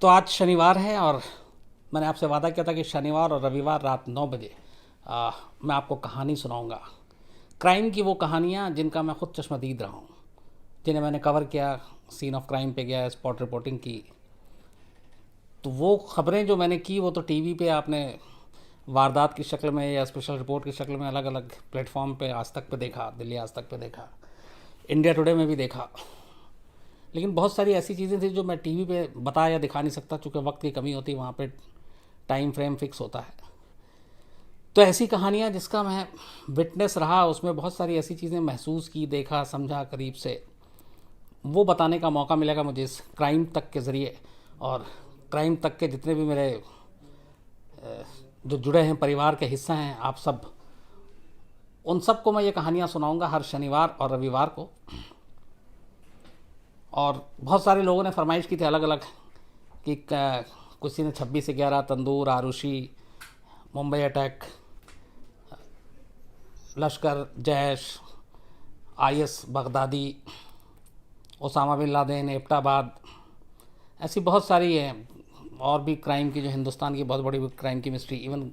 तो आज शनिवार है और मैंने आपसे वादा किया था कि शनिवार और रविवार रात 9 बजे मैं आपको कहानी सुनाऊंगा। क्राइम की वो कहानियाँ जिनका मैं खुद चश्मदीद रहा हूँ, जिन्हें मैंने कवर किया, सीन ऑफ क्राइम पे गया, स्पॉट रिपोर्टिंग की। तो वो खबरें जो मैंने की वो तो टीवी पे आपने वारदात की शक्ल में या स्पेशल रिपोर्ट की शक्ल में अलग अलग प्लेटफॉर्म पे आज तक पे देखा, दिल्ली आज तक पे देखा, इंडिया टुडे में भी देखा। लेकिन बहुत सारी ऐसी चीज़ें थी जो मैं टीवी पे बता या दिखा नहीं सकता, चूँकि वक्त की कमी होती है, वहाँ पे टाइम फ्रेम फिक्स होता है। तो ऐसी कहानियाँ जिसका मैं विटनेस रहा, उसमें बहुत सारी ऐसी चीज़ें महसूस की, देखा, समझा करीब से, वो बताने का मौका मिलेगा मुझे इस क्राइम तक के ज़रिए। और क्राइम तक के जितने भी मेरे जो जुड़े हैं, परिवार के हिस्सा हैं आप सब, उन सबको मैं ये कहानियाँ सुनाऊंगा हर शनिवार और रविवार को। और बहुत सारे लोगों ने फरमाइश की थी अलग अलग कि किसी ने 26/11, तंदूर, Arushi, Mumbai attack, Lashkar, Jaish, IS Baghdadi, Osama bin Laden, Abbottabad, ऐसी बहुत सारी हैं और भी क्राइम की, जो हिंदुस्तान की बहुत बड़ी क्राइम की मिस्ट्री, इवन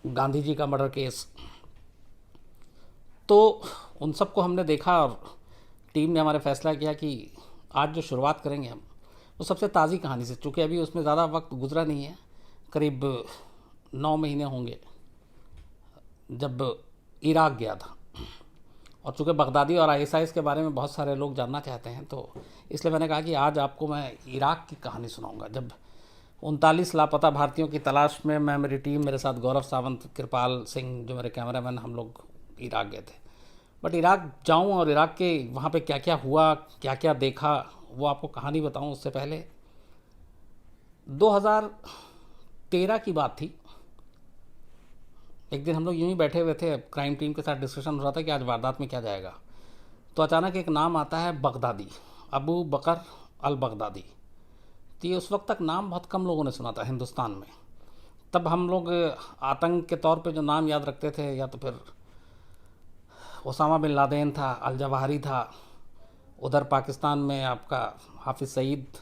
गांधी जी का मर्डर केस। तो उन सबको हमने देखा और टीम ने हमारे फैसला किया कि आज जो शुरुआत करेंगे हम, वो सबसे ताज़ी कहानी से, चूँकि अभी उसमें ज़्यादा वक्त गुजरा नहीं है, करीब 9 महीने होंगे जब इराक गया था। और चूँकि बगदादी और आईएसआईएस के बारे में बहुत सारे लोग जानना चाहते हैं, तो इसलिए मैंने कहा कि आज आपको मैं इराक की कहानी सुनाऊंगा। जब 39 लापता भारतीयों की तलाश में मैं, मेरी टीम, मेरे साथ गौरव सावंत, कृपाल सिंह जो मेरे कैमरामैन, हम लोग इराक गए थे। बट इराक जाऊं और इराक के वहाँ पे क्या क्या हुआ, क्या क्या देखा, वो आपको कहानी बताऊं उससे पहले 2013 की बात थी। एक दिन हम लोग यूं ही बैठे हुए थे, क्राइम टीम के साथ डिस्कशन हो रहा था कि आज वारदात में क्या जाएगा। तो अचानक एक नाम आता है, बगदादी, अबू बकर अल बगदादी। तो ये उस वक्त तक नाम बहुत कम लोगों ने सुना था हिंदुस्तान में। तब हम लोग आतंक के तौर पे जो नाम याद रखते थे, या तो फिर ओसामा बिन लादेन था, अल जवाहरी था, उधर पाकिस्तान में आपका हाफिज़ सईद,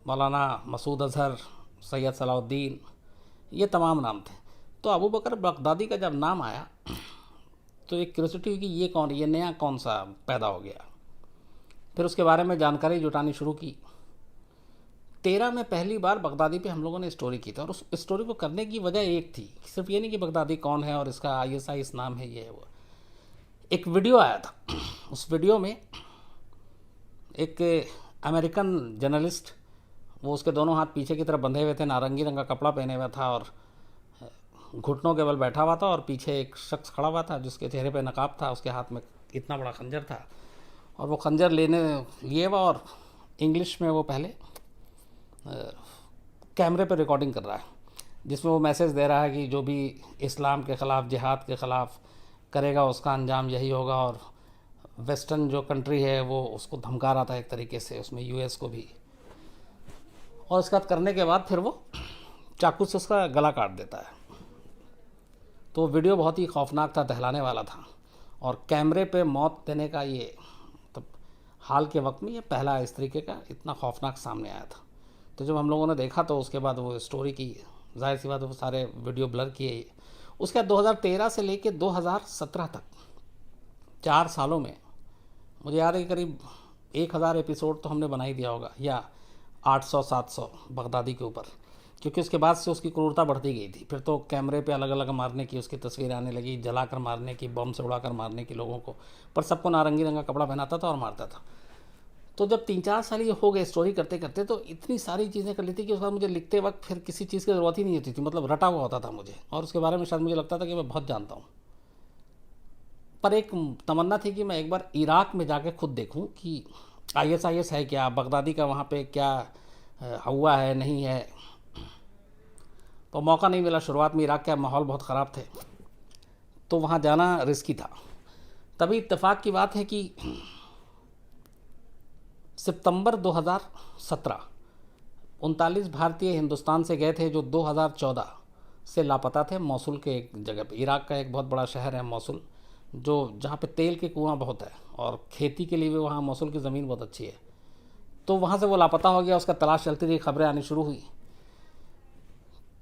मौलाना मसूद अजहर, सैयद सलाउद्दीन, ये तमाम नाम थे। तो अबू बकर बगदादी का जब नाम आया तो एक क्यूरियोसिटी हुई कि ये कौन, ये नया कौन सा पैदा हो गया। फिर उसके बारे में जानकारी जुटानी शुरू की। 13 में पहली बार बगदादी पे हम लोगों ने स्टोरी की थी, और उस स्टोरी को करने की वजह एक थी, सिर्फ ये नहीं कि बगदादी कौन है और इसका आईएसआई इस नाम है, ये है वो। एक वीडियो आया था, उस वीडियो में एक अमेरिकन जर्नलिस्ट, वो उसके दोनों हाथ पीछे की तरफ बंधे हुए थे, नारंगी रंग का कपड़ा पहने हुआ था और घुटनों के बल बैठा हुआ था, और पीछे एक शख्स खड़ा हुआ था जिसके चेहरे पे नकाब था, उसके हाथ में इतना बड़ा खंजर था, और वो खंजर लिए हुआ, और इंग्लिश में वो पहले कैमरे पे रिकॉर्डिंग कर रहा है, जिसमें वो मैसेज दे रहा है कि जो भी इस्लाम के ख़िलाफ़, जिहाद के ख़िलाफ़ करेगा उसका अंजाम यही होगा। और वेस्टर्न जो कंट्री है वो उसको धमका रहा था एक तरीके से, उसमें यूएस को भी। और उसके बाद करने के बाद फिर वो चाकू से उसका गला काट देता है। तो वीडियो बहुत ही खौफनाक था, दहलाने वाला था, और कैमरे पे मौत देने का ये, तब हाल के वक्त में ये पहला इस तरीके का इतना खौफनाक सामने आया था। तो जब हम लोगों ने देखा तो उसके बाद वो स्टोरी की, जाहिर सी बात वो सारे वीडियो ब्लर किए। उसके बाद 2013 से लेके 2017 तक 4 सालों में मुझे याद है कि करीब 1000 एपिसोड तो हमने बना ही दिया होगा, या 800-700 बगदादी के ऊपर, क्योंकि उसके बाद से उसकी क्रूरता बढ़ती गई थी। फिर तो कैमरे पे अलग अलग मारने की उसकी तस्वीरें आने लगी, जलाकर मारने की, बम से उड़ाकर मारने की लोगों को, पर सबको नारंगी रंग का कपड़ा पहनाता था और मारता था। तो जब 3-4 साल ये हो गए स्टोरी करते करते, तो इतनी सारी चीज़ें कर ली थी कि उसके बाद मुझे लिखते वक्त फिर किसी चीज़ की ज़रूरत ही नहीं होती थी, मतलब रटा हुआ होता था मुझे, और उसके बारे में शायद मुझे लगता था कि मैं बहुत जानता हूँ। पर एक तमन्ना थी कि मैं एक बार इराक में जाके खुद देखूं कि आईएसआईएस है क्या, बगदादी का वहाँ पे क्या हुआ है, नहीं है। तो मौका नहीं मिला। शुरुआत में इराक का माहौल बहुत ख़राब थे, तो वहाँ जाना रिस्की था। तभी इत्तेफाक की बात है कि सितंबर 2017 39 भारतीय हिंदुस्तान से गए थे, जो 2014 से लापता थे, मौसुल के एक जगह पे। इराक का एक बहुत बड़ा शहर है मौसुल, जो जहाँ पे तेल के कुआं बहुत है, और खेती के लिए भी वहाँ मौसुल की ज़मीन बहुत अच्छी है। तो वहाँ से वो लापता हो गया, उसका तलाश चलती रही, खबरें आनी शुरू हुई।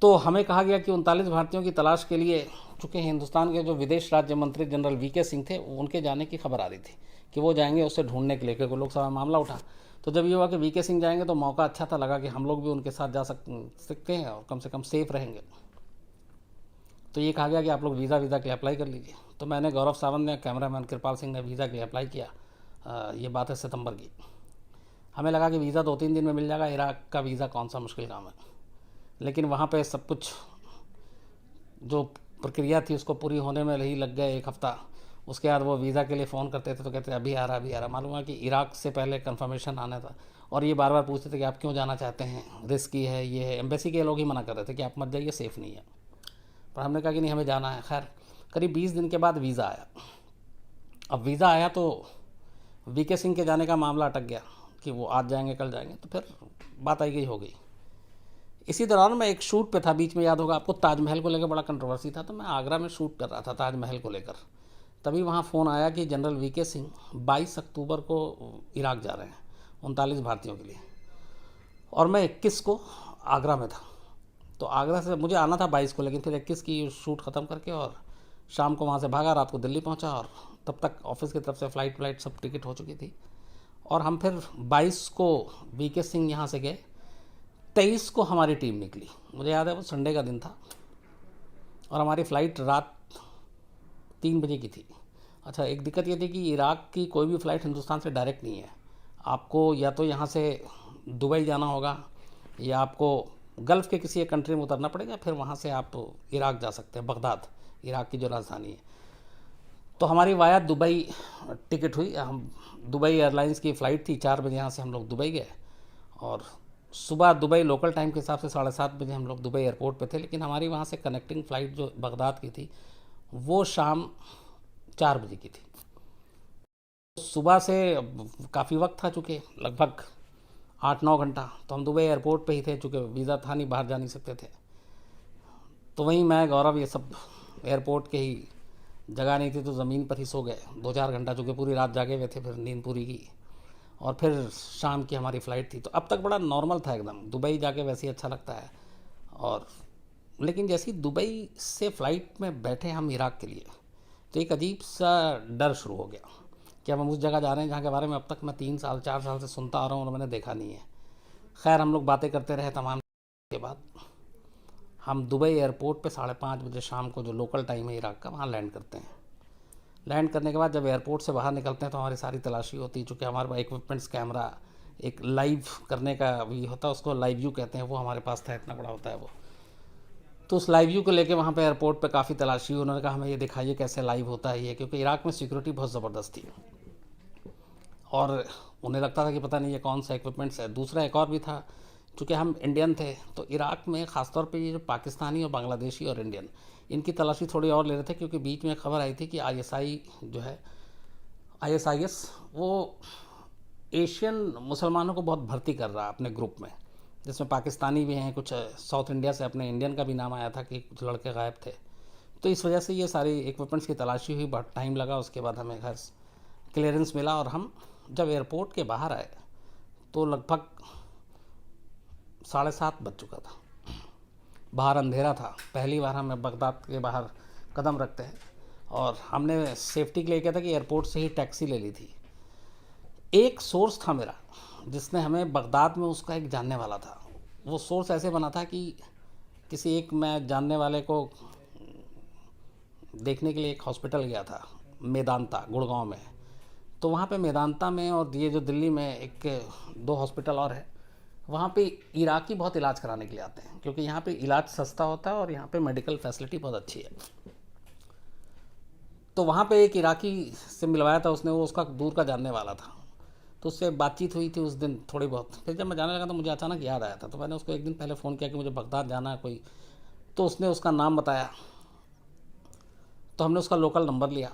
तो हमें कहा गया कि 39 भारतीयों की तलाश के लिए, चूँकि हिंदुस्तान के जो विदेश राज्य मंत्री जनरल वीके सिंह थे, उनके जाने की खबर आ रही थी कि वो जाएंगे उसे ढूंढने के लिए, क्योंकि लोकसभा में मामला उठा। तो जब ये हुआ कि वीके सिंह जाएंगे तो मौका अच्छा था, लगा कि हम लोग भी उनके साथ जा सकते हैं और कम से कम सेफ रहेंगे। तो ये कहा गया कि आप लोग वीज़ा के लिए अप्लाई कर लीजिए। तो मैंने, गौरव सावंत ने, कैमरामैन कृपाल सिंह ने वीज़ा के लिए अप्लाई किया। ये बात है सितंबर की। हमें लगा कि वीज़ा 2-3 दिन में मिल जाएगा, इराक का वीज़ा कौन सा मुश्किल काम है। लेकिन वहाँ पे सब कुछ जो प्रक्रिया थी उसको पूरी होने में ही लग गए 1 हफ़्ता। उसके बाद वो वीज़ा के लिए फ़ोन करते थे तो कहते अभी आ रहा। मालूम है कि इराक से पहले कंफर्मेशन आना था, और ये बार बार पूछते थे कि आप क्यों जाना चाहते हैं, रिस्की है, ये है। एम्बेसी के लोग ही मना कर रहे थे कि आप मत जाइए, सेफ़ नहीं है। पर हमने कहा कि नहीं, हमें जाना है। खैर, करीब 20 दिन के बाद वीज़ा आया। अब वीज़ा आया तो वीके सिंह के जाने का मामला अटक गया कि वो आज जाएंगे कल जाएंगे, तो फिर बात आई गई हो गई। इसी दौरान मैं एक शूट पे था, बीच में याद होगा आपको, ताजमहल को लेकर बड़ा कंट्रोवर्सी था, तो मैं आगरा में शूट कर रहा था ताजमहल को लेकर। तभी वहाँ फ़ोन आया कि जनरल वीके सिंह 22 अक्टूबर को इराक जा रहे हैं 39 भारतीयों के लिए, और मैं 21 को आगरा में था। तो आगरा से मुझे आना था 22 को, लेकिन फिर 21 की शूट ख़त्म करके और शाम को वहाँ से भागा, रात को दिल्ली पहुँचा, और तब तक ऑफिस की तरफ से फ़्लाइट सब टिकट हो चुकी थी। और हम फिर 22 को वीके सिंह यहाँ से गए। 23 को हमारी टीम निकली, मुझे याद है वो संडे का दिन था, और हमारी फ़्लाइट रात 3 बजे की थी। अच्छा, एक दिक्कत ये थी कि इराक की कोई भी फ़्लाइट हिंदुस्तान से डायरेक्ट नहीं है। आपको या तो यहाँ से दुबई जाना होगा, या आपको गल्फ़ के किसी एक कंट्री में उतरना पड़ेगा, फिर वहाँ से आप इराक जा सकते हैं, बगदाद, इराक की जो राजधानी है। तो हमारी वाया दुबई टिकट हुई। हम दुबई एयरलाइंस की फ़्लाइट थी, 4 बजे यहाँ से हम लोग दुबई गए, और सुबह दुबई लोकल टाइम के हिसाब से 7:30 बजे हम लोग दुबई एयरपोर्ट पे थे। लेकिन हमारी वहाँ से कनेक्टिंग फ़्लाइट जो बगदाद की थी वो शाम 4 बजे की थी। सुबह से काफ़ी वक्त था, चूँकि लगभग 8-9 घंटा, तो हम दुबई एयरपोर्ट पे ही थे, चूँकि वीज़ा था नहीं, बाहर जा नहीं सकते थे। तो वहीं मैं, गौरव, ये सब एयरपोर्ट के ही, जगह नहीं थी तो ज़मीन पर ही सो गए 2-4 घंटा, चूँकि पूरी रात जागे हुए थे, फिर नींद पूरी की, और फिर शाम की हमारी फ़्लाइट थी। तो अब तक बड़ा नॉर्मल था एकदम, दुबई जाके वैसे ही अच्छा लगता है। और लेकिन जैसे ही दुबई से फ़्लाइट में बैठे हम इराक के लिए, तो एक अजीब सा डर शुरू हो गया कि अब हम उस जगह जा रहे हैं जहाँ के बारे में अब तक मैं 3-4 साल से सुनता आ रहा हूँ और मैंने देखा नहीं है। खैर, हम लोग बातें करते रहे तमाम। के बाद हम दुबई एयरपोर्ट पे 5:30 बजे शाम को, जो लोकल टाइम है इराक का, वहाँ लैंड करते हैं। लैंड करने के बाद जब एयरपोर्ट से बाहर निकलते हैं तो हमारी सारी तलाशी होती है, चूँकि हमारे पास इक्विपमेंट्स, कैमरा, एक लाइव करने का भी होता है, उसको लाइव व्यू कहते हैं, वो हमारे पास था, इतना बड़ा होता है वो। तो उस लाइव व्यू को लेके वहाँ पे एयरपोर्ट पे काफ़ी तलाशी हुई। उन्होंने कहा हमें ये दिखाइए कैसे लाइव होता है ये, क्योंकि इराक में सिक्योरिटी बहुत ज़बरदस्त थी, और उन्हें लगता था कि पता नहीं ये कौन सा इक्विपमेंट्स है। दूसरा एक और भी था, चूँकि हम इंडियन थे, तो इराक में ख़ासतौर पे ये जो पाकिस्तानी और बांग्लादेशी और इंडियन, इनकी तलाशी थोड़ी और ले रहे थे, क्योंकि बीच में खबर आई थी कि आईएसआई जो है, आईएसआईएस, वो एशियन मुसलमानों को बहुत भर्ती कर रहा है अपने ग्रुप में, जिसमें पाकिस्तानी भी हैं, कुछ साउथ इंडिया से अपने इंडियन का भी नाम आया था कि कुछ लड़के गायब थे। तो इस वजह से ये सारी इक्विपमेंट्स की तलाशी हुई, बहुत टाइम लगा। उसके बाद हमें घर क्लियरेंस मिला, और हम जब एयरपोर्ट के बाहर आए तो लगभग 7:30 बज चुका था। बाहर अंधेरा था, पहली बार हमें बगदाद के बाहर कदम रखते हैं, और हमने सेफ्टी के लिए क्या था कि एयरपोर्ट से ही टैक्सी ले ली थी। एक सोर्स था मेरा जिसने हमें, बगदाद में उसका एक जानने वाला था। वो सोर्स ऐसे बना था कि किसी एक, मैं जानने वाले को देखने के लिए एक हॉस्पिटल गया था, मेदांता, गुड़गांव में। तो वहाँ पे मेदांता में, और ये जो दिल्ली में एक 2 हॉस्पिटल और है, वहाँ पे इराकी बहुत इलाज कराने के लिए आते हैं, क्योंकि यहाँ पे इलाज सस्ता होता है और यहाँ पे मेडिकल फैसिलिटी बहुत अच्छी है। तो वहाँ पे एक इराकी से मिलवाया था उसने, वो उसका दूर का जानने वाला था, तो उससे बातचीत हुई थी उस दिन थोड़ी बहुत। फिर जब मैं जाने लगा तो मुझे अचानक याद आया था, तो मैंने उसको एक दिन पहले फ़ोन किया कि मुझे बगदाद जाना है कोई, तो उसने उसका नाम बताया। तो हमने उसका लोकल नंबर लिया,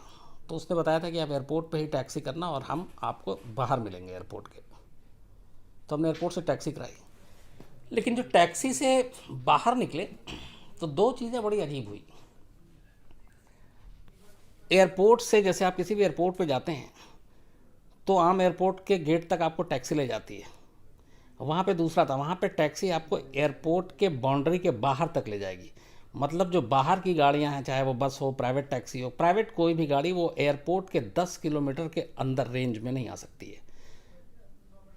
तो उसने बताया था कि आप एयरपोर्ट पे ही टैक्सी करना और हम आपको बाहर मिलेंगे एयरपोर्ट के। तो हमने एयरपोर्ट से टैक्सी कराई, लेकिन जो टैक्सी से बाहर निकले तो 2 चीज़ें बड़ी अजीब हुई। एयरपोर्ट से, जैसे आप किसी भी एयरपोर्ट पे जाते हैं तो आम एयरपोर्ट के गेट तक आपको टैक्सी ले जाती है, वहाँ पे दूसरा था, वहाँ पे टैक्सी आपको एयरपोर्ट के बाउंड्री के बाहर तक ले जाएगी। मतलब जो बाहर की गाड़ियाँ हैं, चाहे वो बस हो, प्राइवेट टैक्सी हो, प्राइवेट कोई भी गाड़ी, वो एयरपोर्ट के 10 किलोमीटर के अंदर रेंज में नहीं आ सकती है।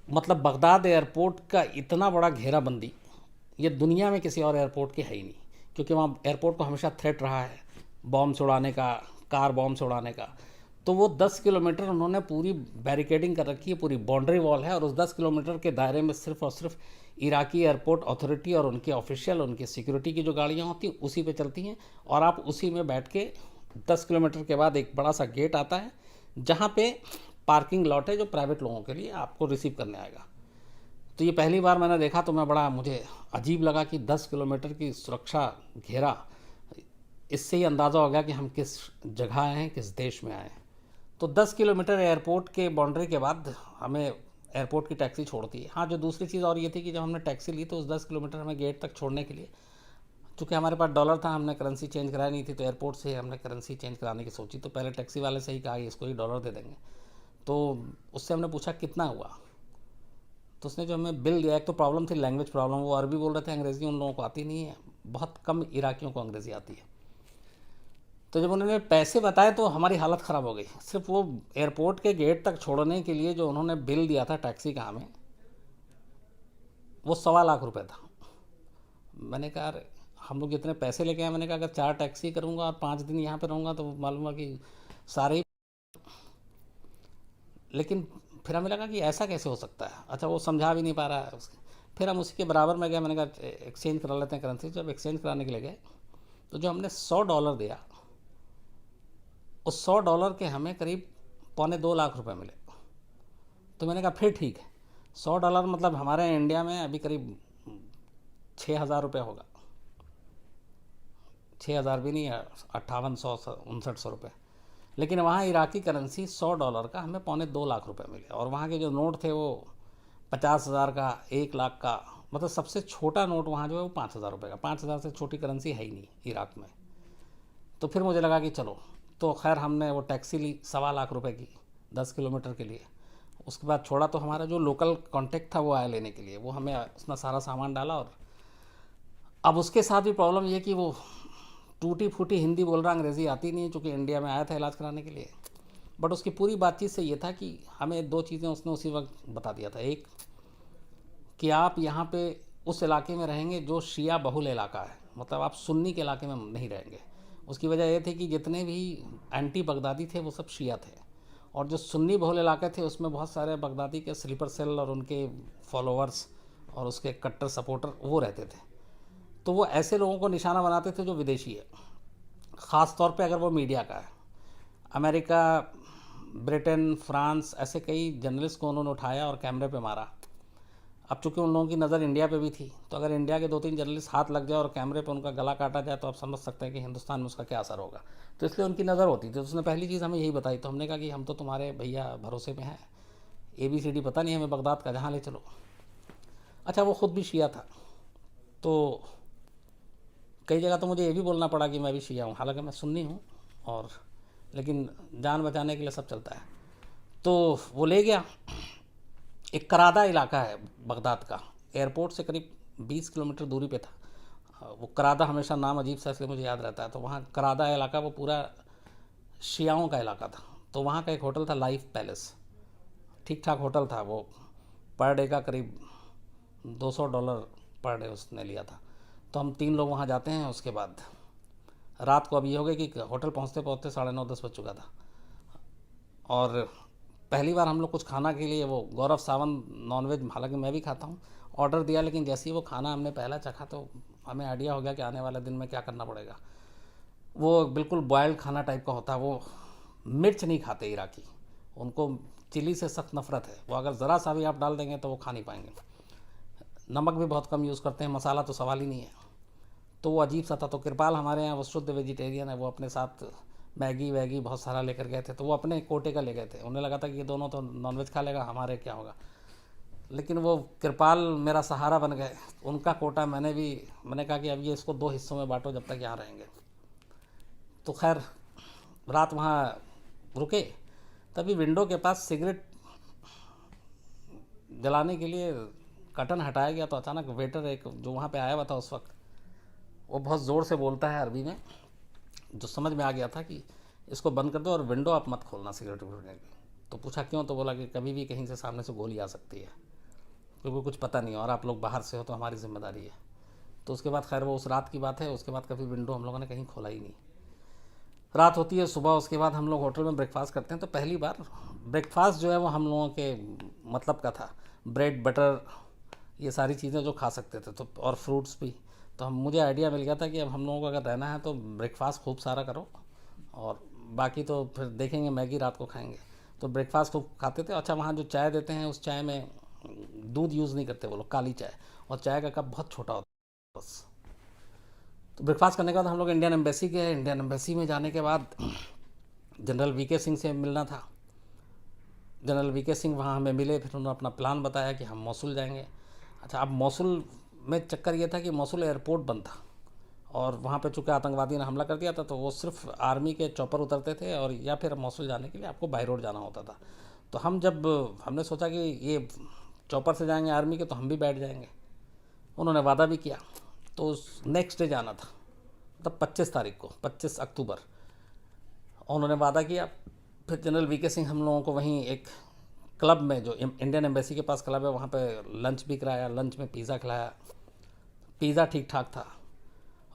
मतलब बगदाद एयरपोर्ट का इतना बड़ा घेराबंदी ये दुनिया में किसी और एयरपोर्ट की है ही नहीं, क्योंकि वहाँ एयरपोर्ट को हमेशा थ्रेट रहा है बॉम्ब से उड़ाने का, कार बॉम्ब से उड़ाने का। तो वो 10 किलोमीटर उन्होंने पूरी बैरिकेडिंग कर रखी है, पूरी बाउंड्री वॉल है, और उस 10 किलोमीटर के दायरे में सिर्फ और सिर्फ इराकी एयरपोर्ट अथॉरिटी और उनके ऑफिशियल, उनकी सिक्योरिटी की जो गाड़ियाँ होती हैं उसी पे चलती हैं। और आप उसी में बैठ के 10 किलोमीटर के बाद एक बड़ा सा गेट आता है जहाँ पे पार्किंग लॉट है जो प्राइवेट लोगों के लिए आपको रिसीव करने आएगा। तो ये पहली बार मैंने देखा तो मैं बड़ा मुझे अजीब लगा कि 10 किलोमीटर की सुरक्षा घेरा, इससे ही अंदाज़ा हो गया कि हम किस जगह आए हैं, किस देश में आए हैं। तो 10 किलोमीटर एयरपोर्ट के बाउंड्री के बाद हमें एयरपोर्ट की टैक्सी छोड़ती है। हाँ, जो दूसरी चीज़ और ये थी कि जब हमने टैक्सी ली तो उस 10 किलोमीटर हमें गेट तक छोड़ने के लिए, चूँकि हमारे पास डॉलर था, हमने करेंसी चेंज कराई नहीं थी, तो एयरपोर्ट से हमने करेंसी चेंज कराने की सोची। तो पहले टैक्सी वाले से ही कहा कि इसको ही डॉलर दे देंगे। तो उससे हमने पूछा कितना हुआ, तो उसने जो हमें बिल दिया, एक तो प्रॉब्लम थी लैंग्वेज प्रॉब्लम, वो अरबी बोल रहे थे, अंग्रेज़ी उन लोगों को आती नहीं है, बहुत कम इराकियों को अंग्रेज़ी आती है। तो जब उन्होंने पैसे बताए तो हमारी हालत ख़राब हो गई। सिर्फ वो एयरपोर्ट के गेट तक छोड़ने के लिए जो उन्होंने बिल दिया था टैक्सी का हमें, वो 1.25 लाख था। मैंने कहा अरे हम लोग जितने पैसे लेके आए, मैंने कहा अगर 4 टैक्सी करूँगा और 5 दिन यहाँ पे रहूँगा तो मालूम हुआ कि सारे ही। लेकिन फिर हमें लगा कि ऐसा कैसे हो सकता है। अच्छा, वो समझा भी नहीं पा रहा है उसके। फिर हम उसी के बराबर में गए, मैंने कहा एक्सचेंज करा लेते हैं करेंसी। जब एक्सचेंज कराने के लिए गए तो जो हमने $100 दिया, उस $100 के हमें करीब ₹2.25 लाख मिले। तो मैंने कहा फिर ठीक है, $100 मतलब हमारे इंडिया में अभी करीब 6,000 रुपये होगा। 6,000 भी नहीं है, 5800 5900 रुपये। लेकिन वहाँ इराकी करेंसी $100 का हमें ₹2.25 लाख मिले। और वहाँ के जो नोट थे वो 50,000 का, 1 लाख का, मतलब सबसे छोटा नोट वहाँ जो है वो 5,000 रुपये का। 5,000 से छोटी करेंसी है ही नहीं इराक में। तो फिर मुझे लगा कि चलो, तो खैर हमने वो टैक्सी ली ₹1.25 लाख की 10 किलोमीटर के लिए। उसके बाद छोड़ा तो हमारा जो लोकल कांटेक्ट था वो आया लेने के लिए, वो हमें उसने सारा सामान डाला। और अब उसके साथ भी प्रॉब्लम ये कि वो टूटी फूटी हिंदी बोल रहा, अंग्रेज़ी आती नहीं है, चूँकि इंडिया में आया था इलाज कराने के लिए। बट उसकी पूरी बातचीत से ये था कि हमें 2 चीज़ें उसने उसी वक्त बता दिया था। एक कि आप यहाँ पे उस इलाके में रहेंगे जो शिया बहुल इलाका है, मतलब आप सुन्नी के इलाके में नहीं रहेंगे। उसकी वजह यह थी कि जितने भी एंटी बगदादी थे वो सब शिया थे, और जो सुन्नी बहुल इलाके थे उसमें बहुत सारे बगदादी के स्लीपर सेल और उनके फॉलोअर्स और उसके कट्टर सपोर्टर वो रहते थे। तो वो ऐसे लोगों को निशाना बनाते थे जो विदेशी है, ख़ास तौर पे अगर वो मीडिया का है। अमेरिका, ब्रिटेन, फ्रांस, ऐसे कई जर्नलिस्ट को उन्होंने उठाया और कैमरे पे मारा। अब चूंकि उन लोगों की नज़र इंडिया पे भी थी, तो अगर इंडिया के 2-3 जर्नलिस्ट हाथ लग जाए और कैमरे पे उनका गला काटा जाए तो आप समझ सकते हैं कि हिंदुस्तान में उसका क्या असर होगा। तो इसलिए उनकी नज़र होती थी। तो उसने पहली चीज़ हमें यही बताई। तो हमने कहा कि हम तो तुम्हारे भैया भरोसे में हैं, ABCD पता नहीं हमें बगदाद का, जहाँ ले चलो। अच्छा, वो ख़ुद भी शिया था, तो कई जगह तो मुझे ये भी बोलना पड़ा कि मैं भी शिया हूँ, हालांकि मैं सुन्नी हूँ, और लेकिन जान बचाने के लिए सब चलता है। तो वो ले गया। एक करादा इलाका है बगदाद का, एयरपोर्ट से करीब 20 किलोमीटर दूरी पे था। वो करादा हमेशा नाम अजीब सा इसलिए मुझे याद रहता है। तो वहाँ करादा इलाका वो पूरा शियाओं का इलाका था। तो वहाँ का एक होटल था लाइफ पैलेस, ठीक ठाक होटल था। वो पर डे का करीब $200 पर डे उसने लिया था। तो हम 3 लोग वहाँ जाते हैं। उसके बाद रात को अब ये हो गया कि होटल पहुँचते पहुँचते 9:30-10 बज चुका था। और पहली बार हम लोग कुछ खाना के लिए, वो गौरव सावंत नॉनवेज, हालांकि मैं भी खाता हूँ, ऑर्डर दिया। लेकिन जैसे ही वो खाना हमने पहला चखा तो हमें आइडिया हो गया कि आने वाले दिन में क्या करना पड़ेगा। वो बिल्कुल बॉयल्ड खाना टाइप का होता है। वो मिर्च नहीं खाते इराकी, उनको चिली से सख्त नफरत है। वो अगर ज़रा सा भी आप डाल देंगे तो वो खा नहीं पाएंगे। नमक भी बहुत कम यूज़ करते हैं, मसाला तो सवाल ही नहीं है। तो वो अजीब सा था। तो कृपाल हमारे यहाँ वो शुद्ध वेजिटेरियन है, वो अपने साथ मैगी वैगी बहुत सारा लेकर गए थे। तो वो अपने कोटे का ले गए थे, उन्हें लगा था कि ये दोनों तो नॉनवेज खा लेगा, हमारे क्या होगा। लेकिन वो कृपाल मेरा सहारा बन गए। उनका कोटा मैंने कहा कि अब ये इसको 2 हिस्सों में बांटो जब तक यहाँ रहेंगे। तो खैर रात वहाँ रुके। तभी विंडो के पास सिगरेट जलाने के लिए कर्टन हटाया गया तो अचानक वेटर एक जो वहाँ पे आया हुआ था उस वक्त, वो बहुत ज़ोर से बोलता है अरबी में, जो समझ में आ गया था कि इसको बंद कर दो और विंडो आप मत खोलना सिगरेट विगरेट की। तो पूछा क्यों, तो बोला कि कभी भी कहीं से सामने से गोली आ सकती है, क्योंकि कुछ पता नहीं और आप लोग बाहर से हो तो हमारी जिम्मेदारी है। तो उसके बाद खैर वो उस रात की बात है, उसके बाद कभी विंडो हम लोगों ने कहीं खोला ही नहीं। रात होती है, सुबह उसके बाद हम लोग होटल में ब्रेकफास्ट करते हैं। तो पहली बार ब्रेकफास्ट जो है वो हम लोगों के मतलब का था, ब्रेड बटर ये सारी चीज़ें जो खा सकते थे, तो और फ्रूट्स भी। तो हम मुझे आइडिया मिल गया था कि अब हम लोगों को अगर रहना है तो ब्रेकफास्ट खूब सारा करो, और बाकी तो फिर देखेंगे, मैगी रात को खाएंगे। तो ब्रेकफास्ट खूब खाते थे। अच्छा, वहाँ जो चाय देते हैं उस चाय में दूध यूज़ नहीं करते वो लोग, काली चाय, और चाय का कप बहुत छोटा होता है बस। तो ब्रेकफास्ट करने के बाद हम लोग इंडियन एम्बेसी गए। इंडियन एम्बेसी में जाने के बाद जनरल वीके सिंह से मिलना था। जनरल वीके सिंह वहाँ हमें मिले, फिर उन्होंने अपना प्लान बताया कि हम मौसूल जाएंगे। अच्छा, अब मौसूल में चक्कर ये था कि मौसूल एयरपोर्ट बंद था, और वहाँ पे चूँकि आतंकवादी ने हमला कर दिया था तो वो सिर्फ आर्मी के चॉपर उतरते थे, और या फिर मौसूल जाने के लिए आपको बाई रोड जाना होता था। तो हमने सोचा कि ये चॉपर से जाएंगे आर्मी के तो हम भी बैठ जाएंगे। उन्होंने वादा भी किया। तो नेक्स्ट डे जाना था, मतलब 25 तारीख को, 25 अक्टूबर उन्होंने वादा किया। फिर जनरल वीके सिंह हम लोगों को वहीं एक क्लब में, जो इंडियन एम्बेसी के पास क्लब है, वहाँ पे लंच भी कराया। लंच में पिज़्ज़ा खिलाया, पिज़्ज़ा ठीक ठाक था।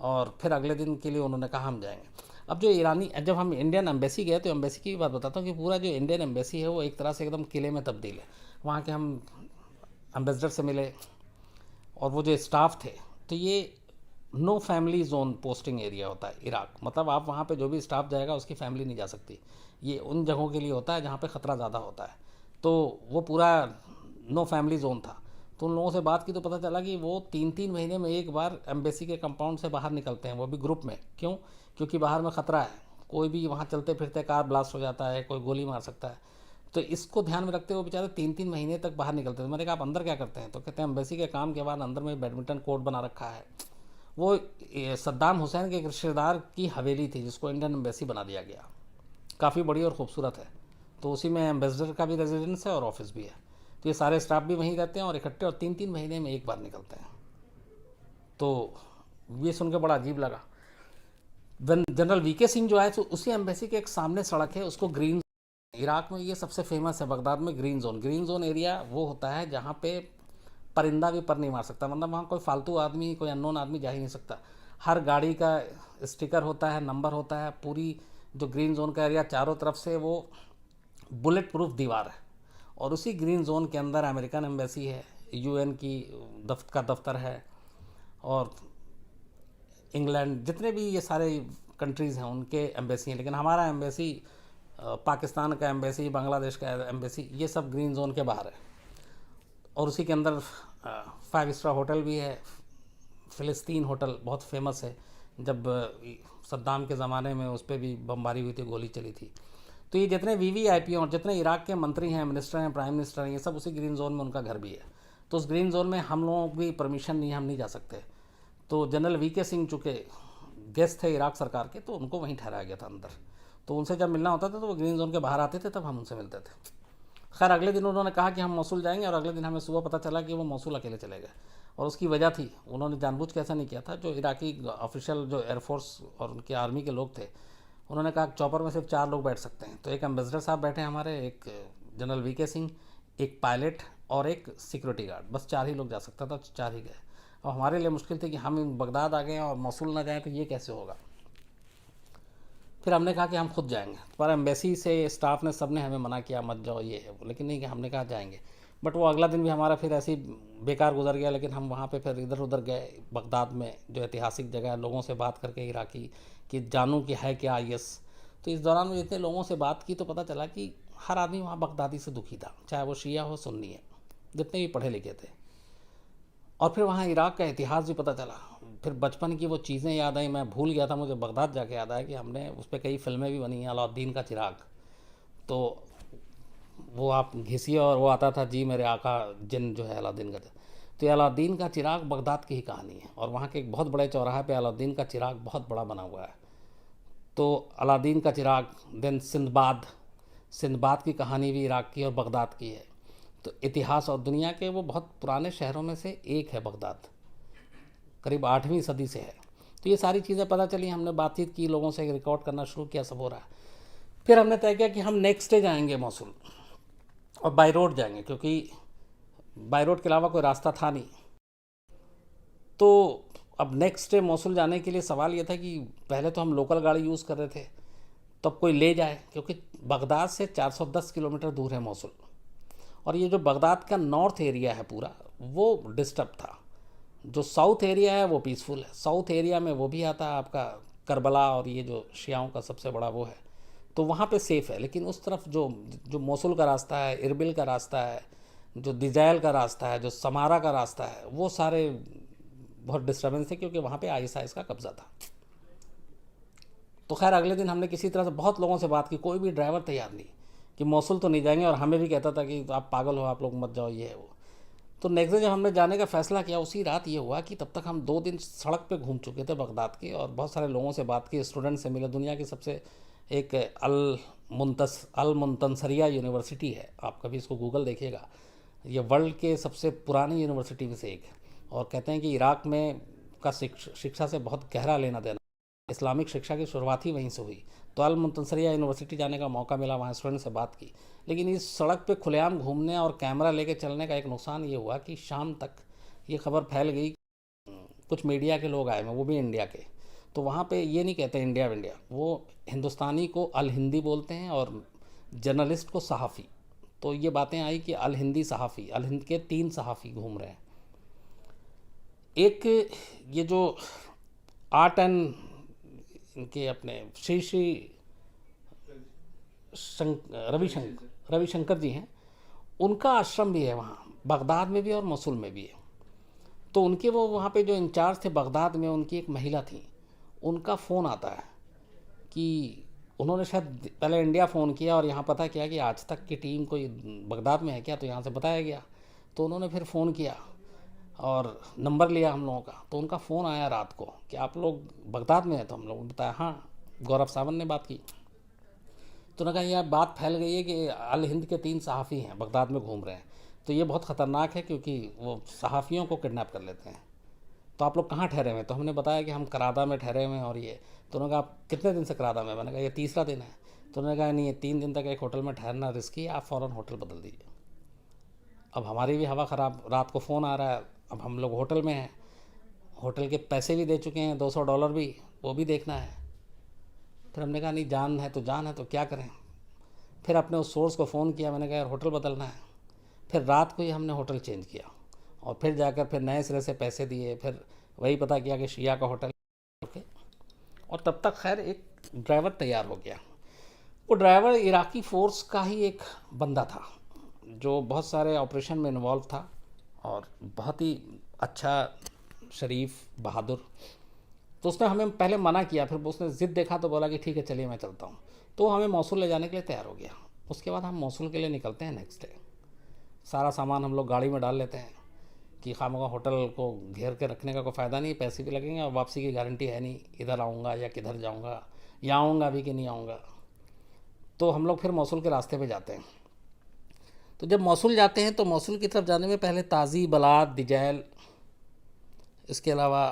और फिर अगले दिन के लिए उन्होंने कहा हम जाएंगे। अब जो ईरानी, जब हम इंडियन एम्बेसी गए तो एम्बेसी की बात बताता हूँ कि पूरा जो इंडियन एम्बेसी है वो एक तरह से एकदम किले में तब्दील है। वहाँ के हम एम्बेसडर से मिले, और वो जो स्टाफ थे, तो ये no family zone posting area होता है इराक। मतलब आप वहाँ पे जो भी स्टाफ जाएगा उसकी फैमिली नहीं जा सकती। ये उन जगहों के लिए होता है जहाँ पे ख़तरा ज़्यादा होता है। तो वो पूरा नो फैमिली जोन था। तो उन लोगों से बात की तो पता चला कि वो 3-3 महीने में एक बार एम्बेसी के कंपाउंड से बाहर निकलते हैं, वो भी ग्रुप में। क्यों? क्योंकि बाहर में ख़तरा है, कोई भी वहाँ चलते फिरते कार ब्लास्ट हो जाता है, कोई गोली मार सकता है। तो इसको ध्यान में रखते हुए बेचारे 3-3 महीने तक बाहर निकलते थे। मैंने कहा आप अंदर क्या करते हैं? तो कहते हैं एम्बेसी के काम के बाद अंदर में बैडमिंटन कोर्ट बना रखा है। वो सद्दाम हुसैन के एक रिश्तेदार की हवेली थी जिसको इंडियन एम्बेसी बना दिया गया, काफ़ी बड़ी और ख़ूबसूरत है। तो उसी में एम्बेसडर का भी रेजिडेंस है और ऑफिस भी है। तो ये सारे स्टाफ भी वहीं रहते हैं और इकट्ठे, और 3-3 महीने में एक बार निकलते हैं। तो ये सुन के बड़ा अजीब लगा। जनरल वीके सिंह जो आए तो उसी एम्बेसी के एक सामने सड़क है, उसको ग्रीन, इराक में ये सबसे फेमस है, बगदाद में green zone. Green zone area वो होता है जहाँ पे परिंदा भी पर नहीं मार सकता, मतलब वहाँ कोई फालतू आदमी, कोई अननोन आदमी जा ही नहीं सकता। हर गाड़ी का स्टिकर होता है, नंबर होता है। पूरी जो ग्रीन जोन का एरिया चारों तरफ से वो बुलेट प्रूफ दीवार है। और उसी ग्रीन जोन के अंदर अमेरिकन एम्बेसी है, यूएन की का दफ्तर है, और इंग्लैंड, जितने भी ये सारे कंट्रीज़ हैं उनके एम्बेसी हैं। लेकिन हमारा एम्बेसी, पाकिस्तान का एम्बेसी, बांग्लादेश का एम्बेसी, ये सब ग्रीन जोन के बाहर है। और उसी के अंदर 5 स्टार होटल भी है, फ़िलिस्तीन होटल बहुत फेमस है। जब सद्दाम के ज़माने में उस पर भी बमबारी हुई थी, गोली चली थी। तो ये जितने वीवीआईपी और जितने इराक के मंत्री हैं, मिनिस्टर हैं, प्राइम मिनिस्टर हैं, ये सब उसी ग्रीन जोन में उनका घर भी है। तो उस ग्रीन जोन में हम लोगों को भी परमिशन नहीं है, हम नहीं जा सकते। तो जनरल वीके सिंह चूँकि गेस्ट थे इराक सरकार के, तो उनको वहीं ठहराया गया था अंदर। तो उनसे जब मिलना होता था तो वो ग्रीन जोन के बाहर आते थे, तब हम उनसे मिलते थे। खैर अगले दिन उन्होंने कहा कि हम मौसूल जाएंगे, और अगले दिन हमें सुबह पता चला कि वो मौसूल अकेले चले गए। और उसकी वजह थी, उन्होंने जानबूझ के ऐसा नहीं किया था। जो इराकी ऑफिशियल, जो एयरफोर्स और उनके आर्मी के लोग थे, उन्होंने कहा चॉपर में सिर्फ 4 लोग बैठ सकते हैं। तो एक एम्बेसडर साहब बैठे हमारे, एक जनरल वीके सिंह, एक पायलट और एक सिक्योरिटी गार्ड, बस 4 ही लोग जा सकता था। 4 ही गए। और हमारे लिए मुश्किल थी कि हम बगदाद आ गए और मौसूल ना जाएँ, तो ये कैसे होगा। फिर हमने कहा कि हम खुद जाएंगे, पर एम्बेसी से स्टाफ ने, सब ने हमें मना किया मत जाओ ये है वो, लेकिन नहीं कि हमने कहा जाएंगे। बट वो अगला दिन भी हमारा फिर ऐसे ही बेकार गुजर गया। लेकिन हम वहाँ पे फिर इधर उधर गए बगदाद में, जो ऐतिहासिक जगह है, लोगों से बात करके इराकी कि जानूँ कि है क्या आईएस। तो इस दौरान में जितने लोगों से बात की तो पता चला कि हर आदमी वहाँ बगदादी से दुखी था, चाहे वो शिया हो सुन्नी है, जितने भी पढ़े लिखे थे। और फिर वहाँ इराक का इतिहास भी पता चला। फिर बचपन की वो चीज़ें याद आई, मैं भूल गया था, मुझे बगदाद जाके याद आया कि हमने उस पर कई फिल्में भी बनी हैं, अलाउद्दीन का चिराग। तो वो आप घिसिए और वो आता था, जी मेरे आका जिन, जो है अलाउद्दीन का। तो ये अलाउद्दीन का चिराग बगदाद की ही कहानी है, और वहाँ के एक बहुत बड़े चौराहे पे अलाउद्दीन का चिराग बहुत बड़ा बना हुआ है। तो अलाउद्दीन का चिराग, देन सिंदबाद, सिंदबाद की कहानी भी इराक की और बगदाद की है। तो इतिहास और दुनिया के वो बहुत पुराने शहरों में से एक है बगदाद, करीब 8वीं सदी से है। तो ये सारी चीज़ें पता चली, हमने बातचीत की, लोगों से रिकॉर्ड करना शुरू किया, सब हो रहा है। फिर हमने तय किया कि हम नेक्स्ट डे जाएंगे मौसूल, और बाई रोड जाएंगे, क्योंकि बाई रोड के अलावा कोई रास्ता था नहीं। तो अब नेक्स्ट डे मौसूल जाने के लिए सवाल ये था कि पहले तो हम लोकल गाड़ी यूज़ कर रहे थे, तो अब कोई ले जाए, क्योंकि बगदाद से 410 किलोमीटर दूर है मौसूल, और ये जो बगदाद का नॉर्थ एरिया है पूरा वो डिस्टर्ब था। जो साउथ एरिया है वो पीसफुल है। साउथ एरिया में वो भी आता है आपका करबला, और ये जो शियाओं का सबसे बड़ा वो है, तो वहाँ पे सेफ़ है। लेकिन उस तरफ जो जो मौसूल का रास्ता है, इरबिल का रास्ता है, जो दिजैल का रास्ता है, जो समारा का रास्ता है, वो सारे बहुत डिस्टर्बेंस है, क्योंकि वहाँ पे आईएसआईएस का कब्ज़ा था। तो खैर अगले दिन हमने किसी तरह से बहुत लोगों से बात की, कोई भी ड्राइवर तैयार नहीं कि मौसूल तो नहीं जाएंगे, और हमें भी कहता था कि आप पागल हो, आप लोग मत जाओ, ये है वो। तो नेक्स्ट डे जब हमने जाने का फ़ैसला किया, उसी रात ये हुआ कि तब तक हम 2 दिन सड़क पे घूम चुके थे बगदाद के, और बहुत सारे लोगों से बात की, स्टूडेंट से मिले। दुनिया की सबसे एक अल मुंतसरिया यूनिवर्सिटी है, आप कभी इसको गूगल देखिएगा, ये वर्ल्ड के सबसे पुरानी यूनिवर्सिटी में से एक है। और कहते हैं कि इराक़ में का शिक्षा से बहुत गहरा लेना देना, इस्लामिक शिक्षा की शुरुआत ही वहीं से हुई। तो अल मुंतसरिया यूनिवर्सिटी जाने का मौका मिला, वहाँ स्टूडेंट से बात की। लेकिन इस सड़क पे खुलेआम घूमने और कैमरा लेके चलने का एक नुकसान ये हुआ कि शाम तक ये खबर फैल गई, कुछ मीडिया के लोग आए हैं, वो भी इंडिया के, तो वहाँ पे ये नहीं कहते इंडिया विंडिया, वो हिंदुस्तानी को अल हिंदी बोलते हैं और जर्नलिस्ट को सहाफ़ी। तो ये बातें आई कि अल हिंदी सहाफ़ी, अल हिंद के 3 सहाफ़ी घूम रहे हैं। एक ये जो आर्ट एंड इनके अपने श्री श्री रविशंकर जी हैं, उनका आश्रम भी है वहाँ बगदाद में भी और मौसूल में भी है। तो उनके वो वहाँ पे जो इंचार्ज थे बगदाद में, उनकी एक महिला थी, उनका फ़ोन आता है कि उन्होंने शायद पहले इंडिया फ़ोन किया और यहाँ पता किया कि आज तक की टीम कोई बगदाद में है क्या, तो यहाँ से बताया गया। तो उन्होंने फिर फ़ोन किया और नंबर लिया हम लोगों का, तो उनका फ़ोन आया रात को कि आप लोग बगदाद में हैं। तो हम लोगों ने बताया हाँ, गौरव सावंत ने बात की। तो उन्होंने कहा यह बात फैल गई है कि अल हिंद के 3 सहाफ़ी हैं बगदाद में घूम रहे हैं, तो ये बहुत ख़तरनाक है क्योंकि वो सहाफ़ियों को किडनैप कर लेते हैं। तो आप लोग कहाँ ठहरे हुए हैं? तो हमने बताया कि हम करादा में ठहरे हुए हैं। और ये तो उन्होंने कहा आप कितने दिन से करादा में? मैंने कहा ये 3रा दिन है। तो उन्होंने कहा नहीं, ये 3 दिन तक एक होटल में ठहरना रिस्की है, आप फ़ौरन होटल बदल दीजिए। अब हमारी भी हवा ख़राब, रात को फ़ोन आ रहा है, अब हम लोग होटल में हैं, होटल के पैसे भी दे चुके हैं, $200 भी, वो भी देखना है। फिर हमने कहा नहीं, जान है तो जान है, तो क्या करें। फिर अपने उस सोर्स को फ़ोन किया, मैंने कहा यार होटल बदलना है। फिर रात को ही हमने होटल चेंज किया, और फिर जाकर फिर नए सिरे से पैसे दिए, फिर वही पता किया कि शिया का होटल, और तब तक खैर एक ड्राइवर तैयार हो गया। वो ड्राइवर इराकी फ़ोर्स का ही एक बंदा था जो बहुत सारे ऑपरेशन में इन्वॉल्व था, और बहुत ही अच्छा, शरीफ, बहादुर। तो उसने हमें पहले मना किया, फिर उसने ज़िद देखा तो बोला कि ठीक है चलिए मैं चलता हूँ। तो हमें मौसूल ले जाने के लिए तैयार हो गया। उसके बाद हम मौसूल के लिए निकलते हैं नेक्स्ट डे। सारा सामान हम लोग गाड़ी में डाल लेते हैं कि खामखा होटल को घेर के रखने का कोई फ़ायदा नहीं, पैसे भी लगेंगे और वापसी की गारंटी है नहीं, इधर आऊँगा या किधर जाऊँगा, या आऊँगा भी कि नहीं आऊँगा। तो हम लोग फिर मौसूल के रास्ते पे जाते हैं। तो जब मौसूल जाते हैं तो मौसूल की तरफ जाने में पहले ताज़ी, बलाद, दिजैल, इसके अलावा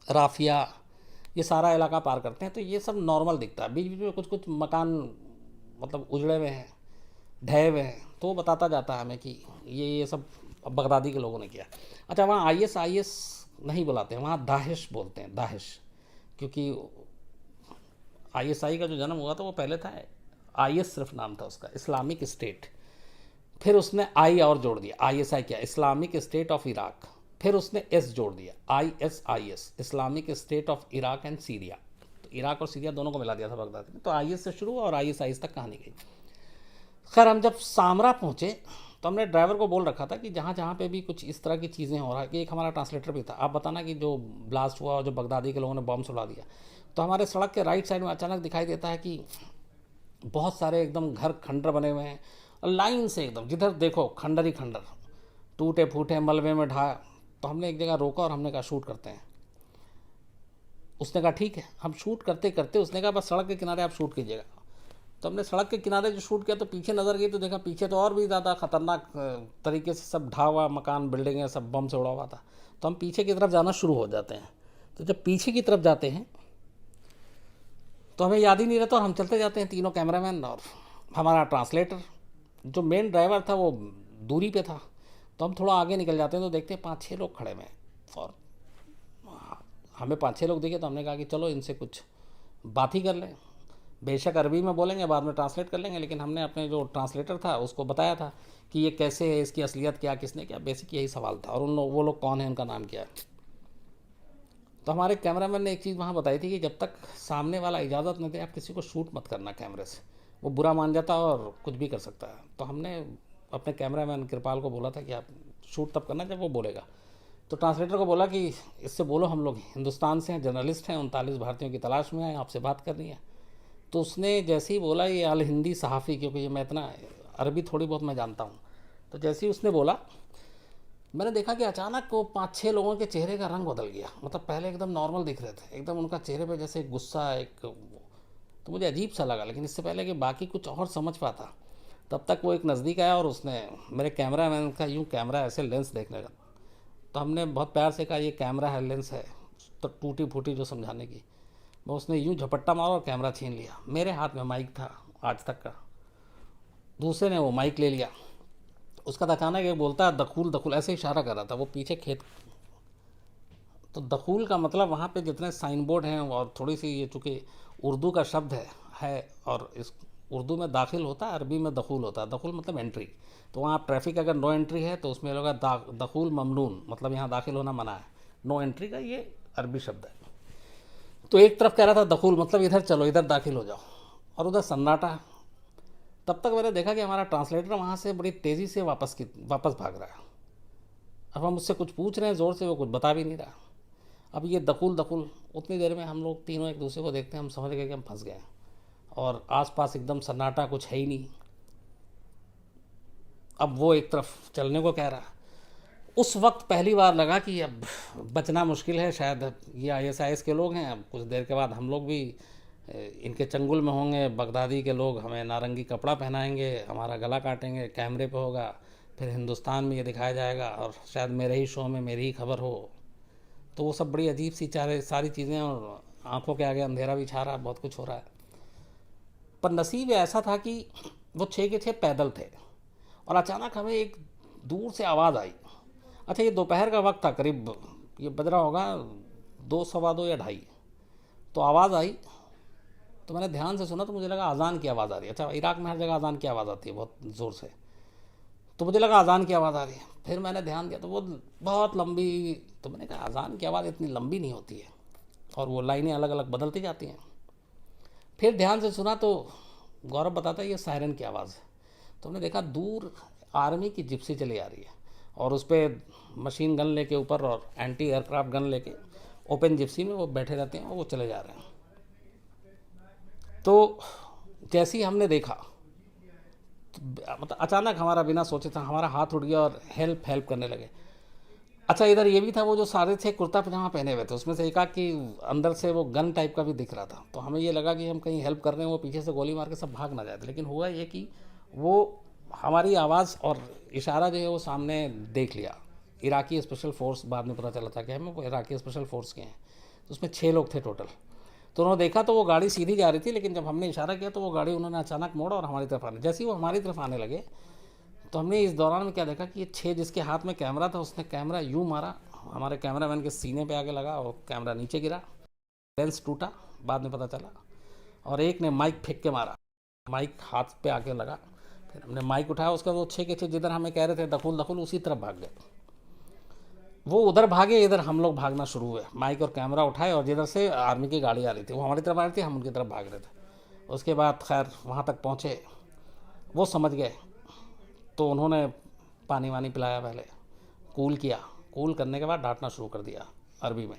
राफिया, ये सारा इलाका पार करते हैं। तो ये सब नॉर्मल दिखता है, बीच बीच में कुछ कुछ मकान मतलब उजड़े हुए हैं, ढहे हुए हैं, तो वो बताता जाता है हमें कि ये सब बगदादी के लोगों ने किया। अच्छा, वहाँ आईएस नहीं बुलाते हैं, वहाँ दाहिश बोलते हैं, दाहिश, क्योंकि आईएसआई का जो जन्म हुआ था वो पहले था आईएस, सिर्फ नाम था उसका, इस्लामिक स्टेट। फिर उसने आई और जोड़ दिया, आईएसआई क्या, इस्लामिक स्टेट ऑफ इराक। फिर उसने एस जोड़ दिया, ISIS, Islamic state of Iraq and Syria. तो इराक और सीरिया दोनों को मिला दिया था बगदाद में। तो आईएस से शुरू हुआ और ISIS तक कहानी गई। खैर हम जब सामरा पहुँचे तो हमने ड्राइवर को बोल रखा था कि जहाँ जहाँ पे भी कुछ इस तरह की चीज़ें हो रहा है, कि एक हमारा ट्रांसलेटर भी था, आप बताना कि जो ब्लास्ट हुआ और जो बगदादी के लोगों ने बॉम्ब सुला दिया। तो हमारे सड़क के राइट साइड में अचानक दिखाई देता है कि बहुत सारे एकदम घर खंडर बने हुए हैं, लाइन से एकदम जिधर देखो खंडर ही खंडर, टूटे फूटे मलबे में ढा। तो हमने एक जगह रोका और हमने कहा शूट करते हैं। उसने कहा ठीक है। हम शूट करते करते उसने कहा बस सड़क के किनारे आप शूट कीजिएगा। तो हमने सड़क के किनारे जो शूट किया तो पीछे नज़र गई तो देखा पीछे तो और भी ज़्यादा ख़तरनाक तरीके से सब ढा हुआ मकान बिल्डिंगें सब बम से उड़ा हुआ था। तो हम पीछे की तरफ जाना शुरू हो जाते हैं। तो जब पीछे की तरफ जाते हैं तो हमें याद ही नहीं रहता और हम चलते जाते हैं, तीनों कैमरामैन और हमारा ट्रांसलेटर। जो मेन ड्राइवर था वो दूरी पे था। तो हम थोड़ा आगे निकल जाते हैं तो देखते हैं 5-6 लोग खड़े हुए हैं और हमें 5-6 लोग दिखे तो हमने कहा कि चलो इनसे कुछ बात ही कर लें। बेशक अरबी में बोलेंगे, बाद में ट्रांसलेट कर लेंगे, लेकिन हमने अपने जो ट्रांसलेटर था उसको बताया था कि ये कैसे है, इसकी असलियत क्या, किसने किया, बेसिक यही सवाल था। और वो लोग कौन है, उनका नाम क्या है। तो हमारे कैमरामैन ने एक चीज़ वहाँ बताई थी कि जब तक सामने वाला इजाज़त न दे आप किसी को शूट मत करना कैमरे से, वो बुरा मान जाता है और कुछ भी कर सकता है। तो हमने अपने कैमरामैन कृपाल को बोला था कि आप शूट तब करना जब वो बोलेगा। तो ट्रांसलेटर को बोला कि इससे बोलो हम लोग हिंदुस्तान से हैं, जर्नलिस्ट हैं, 39 भारतीयों की तलाश में आए, आपसे बात करनी है। तो उसने जैसे ही बोला ये अल हिंदी सहाफ़ी, क्योंकि ये मैं इतना अरबी थोड़ी बहुत मैं जानता हूँ, तो जैसे ही उसने बोला मैंने देखा कि अचानक वो 5-6 लोगों के चेहरे का रंग बदल गया। मतलब पहले एकदम नॉर्मल दिख रहे थे, एकदम उनका चेहरे पे जैसे गुस्सा एक, तो मुझे अजीब सा लगा। लेकिन इससे पहले कि बाकी कुछ और समझ पाता तब तक वो एक नज़दीक आया और उसने मेरे कैमरा मैन का यूँ कैमरा ऐसे लेंस देखने लगा। तो हमने बहुत प्यार से कहा ये कैमरा है, लेंस है, तो टूटी फूटी जो समझाने की। वो उसने यूँ झपट्टा मारा और कैमरा छीन लिया। मेरे हाथ में माइक था आज तक का, दूसरे ने वो माइक ले लिया। उसका अचानक एक बोलता है दखूल दखूल, ऐसे इशारा कर रहा था वो पीछे खेत। तो दखूल का मतलब वहाँ पे जितने साइन बोर्ड हैं और थोड़ी सी ये चूँकि उर्दू का शब्द है और इस उर्दू में दाखिल होता है, अरबी में दखूल होता है। दखूल मतलब एंट्री। तो वहाँ ट्रैफिक अगर नो एंट्री है तो उसमें होगा दखूल ममनून, मतलब यहाँ दाखिल होना मना है। नो एंट्री का ये अरबी शब्द है। तो एक तरफ कह रहा था दखूल मतलब इधर चलो, इधर दाखिल हो जाओ, और उधर सन्नाटा। तब तक मैंने देखा कि हमारा ट्रांसलेटर वहाँ से बड़ी तेज़ी से वापस भाग रहा है। अब हम उससे कुछ पूछ रहे हैं ज़ोर से, वो कुछ बता भी नहीं रहा। अब ये दखूल दखूल, उतनी देर में हम लोग तीनों एक दूसरे को देखते हैं, हम समझ गए कि हम फंस गए और आसपास एकदम सन्नाटा, कुछ है ही नहीं। अब वो एक तरफ चलने को कह रहा। उस वक्त पहली बार लगा कि अब बचना मुश्किल है, शायद ये ISIS के लोग हैं। अब कुछ देर के बाद हम लोग भी इनके चंगुल में होंगे। बगदादी के लोग हमें नारंगी कपड़ा पहनाएंगे, हमारा गला काटेंगे, कैमरे पे होगा, फिर हिंदुस्तान में ये दिखाया जाएगा और शायद मेरे ही शो में मेरी ही खबर हो। तो वो सब बड़ी अजीब सी सारी चीज़ें, और आंखों के आगे अंधेरा भी छा रहा, बहुत कुछ हो रहा है। पर नसीब ऐसा था कि वो 6 के 6 पैदल थे और अचानक हमें एक दूर से आवाज़ आई। अच्छा, ये दोपहर का वक्त था, करीब ये बज रहा होगा 2, सवा 2 या 2:30। तो आवाज़ आई तो मैंने ध्यान से सुना तो मुझे लगा अज़ान की आवाज़ आ रही है। अच्छा, इराक़ में हर जगह अज़ान की आवाज़ आती है बहुत ज़ोर से, तो मुझे लगा अज़ान की आवाज़ आ रही है। फिर मैंने ध्यान दिया तो वो बहुत लंबी, तो मैंने कहा अज़ान की आवाज़ इतनी लंबी नहीं होती है और वो लाइनें अलग अलग बदलती जाती हैं। फिर ध्यान से सुना तो गौरव बताता है ये सायरन की आवाज़ है। तो हमने देखा दूर आर्मी की जिप्सी चली आ रही है और उस पर मशीन गन लेके ऊपर और एंटी एयरक्राफ्ट गन लेके ओपन जिप्सी में वो बैठे रहते हैं और वो चले जा रहे हैं। तो जैसे ही हमने देखा तो मतलब अचानक हमारा बिना सोचे था हमारा हाथ उठ गया और हेल्प करने लगे। अच्छा, इधर ये भी था, वो जो सारे थे कुर्ता पजामा पहने हुए थे, उसमें से एक आध की अंदर से वो गन टाइप का भी दिख रहा था। तो हमें ये लगा कि हम कहीं हेल्प कर रहे हैं, वो पीछे से गोली मार के सब भाग ना जाए। लेकिन हुआ ये कि वो हमारी आवाज़ और इशारा जो है वो सामने देख लिया। इराकी स्पेशल फोर्स, बाद में पता चला था कि हमें वो इराकी स्पेशल फोर्स के हैं। तो उसमें 6 लोग थे टोटल। तो उन्होंने देखा तो वो गाड़ी सीधी जा रही थी, लेकिन जब हमने इशारा किया तो वो गाड़ी उन्होंने अचानक मोड़ा और हमारी तरफ आने, जैसे ही वो हमारी तरफ आने लगे तो हमने इस दौरान में क्या देखा कि ये 6 जिसके हाथ में कैमरा था उसने कैमरा यूँ मारा, हमारे कैमरामैन के सीने पे आके लगा और कैमरा नीचे गिरा, लेंस टूटा, बाद में पता चला। और एक ने माइक फेंक के मारा, माइक हाथ पे आके लगा। फिर हमने माइक उठाया, उसका वो 6 के 6 जिधर हमें कह रहे थे दखुल दखुल, उसी तरफ भाग गए। वो उधर भागे, इधर हम लोग भागना शुरू हुए, माइक और कैमरा उठाए, और जिधर से आर्मी की गाड़ी आ रही थी वो हमारी तरफ आ रही थी, हम उनकी तरफ भाग रहे थे। उसके बाद खैर वहाँ तक पहुँचे, वो समझ गए तो उन्होंने पानी वानी पिलाया, पहले कूल किया, कूल करने के बाद डांटना शुरू कर दिया अरबी में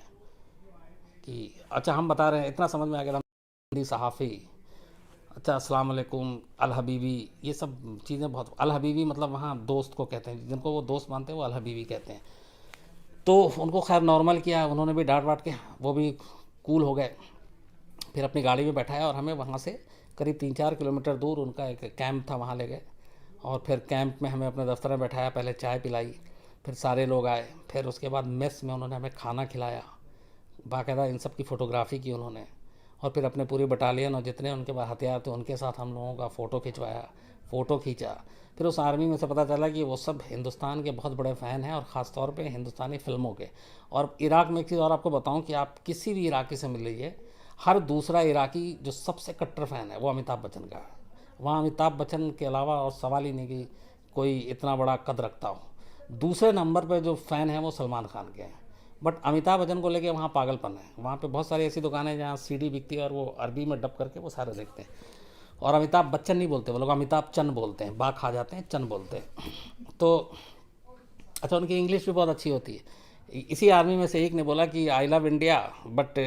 कि अच्छा हम बता रहे हैं, इतना समझ में आ गया हिंदी सहाफ़ी, अच्छा अस्सलाम वालेकुम, अल हबीबी, ये सब चीज़ें बहुत। अल हबीबी मतलब वहाँ दोस्त को कहते हैं, जिनको वो दोस्त मानते हैं वो अल हबीबी कहते हैं। तो उनको खैर नॉर्मल किया, उन्होंने भी डांट वाट के वो भी कूल हो गए। फिर अपनी गाड़ी में बैठाया और हमें वहाँ से करीब 3-4 किलोमीटर दूर उनका एक कैंप था, वहाँ ले गए और फिर कैंप में हमें अपने दफ्तर में बैठाया, पहले चाय पिलाई, फिर सारे लोग आए, फिर उसके बाद मेस में उन्होंने हमें खाना खिलाया, बाकायदा इन सब की फ़ोटोग्राफ़ी की उन्होंने, और फिर अपने पूरी बटालियन और जितने उनके पास हथियार थे उनके साथ हम लोगों का फ़ोटो खिंचवाया, फ़ोटो खींचा। फिर उस आर्मी में से पता चला कि वो सब हिंदुस्तान के बहुत बड़े फ़ैन हैं और ख़ास तौर पे हिंदुस्तानी फ़िल्मों के। और इराक़ में एक चीज़ और आपको बताऊं कि आप किसी भी इराक़ी से मिल लीजिए, हर दूसरा इराक़ी जो सबसे कट्टर फ़ैन है वो अमिताभ बच्चन का है। वहाँ अमिताभ बच्चन के अलावा और सवाल ही नहीं कि कोई इतना बड़ा कद रखता हो। दूसरे नंबर पे जो फ़ैन हैं वो सलमान खान के हैं, बट अमिताभ बच्चन को लेके वहाँ पागलपन है। वहाँ पे बहुत सारी ऐसी दुकानें हैं जहाँ सीडी बिकती है और वो अरबी में डब करके वो सारे देखते हैं। और अमिताभ बच्चन नहीं बोलते वो लोग, अमिताभ चन बोलते हैं, बा खा जाते हैं, चन बोलते हैं। तो अच्छा, उनकी इंग्लिश भी बहुत अच्छी होती है। इसी आर्मी में से एक ने बोला कि I love India but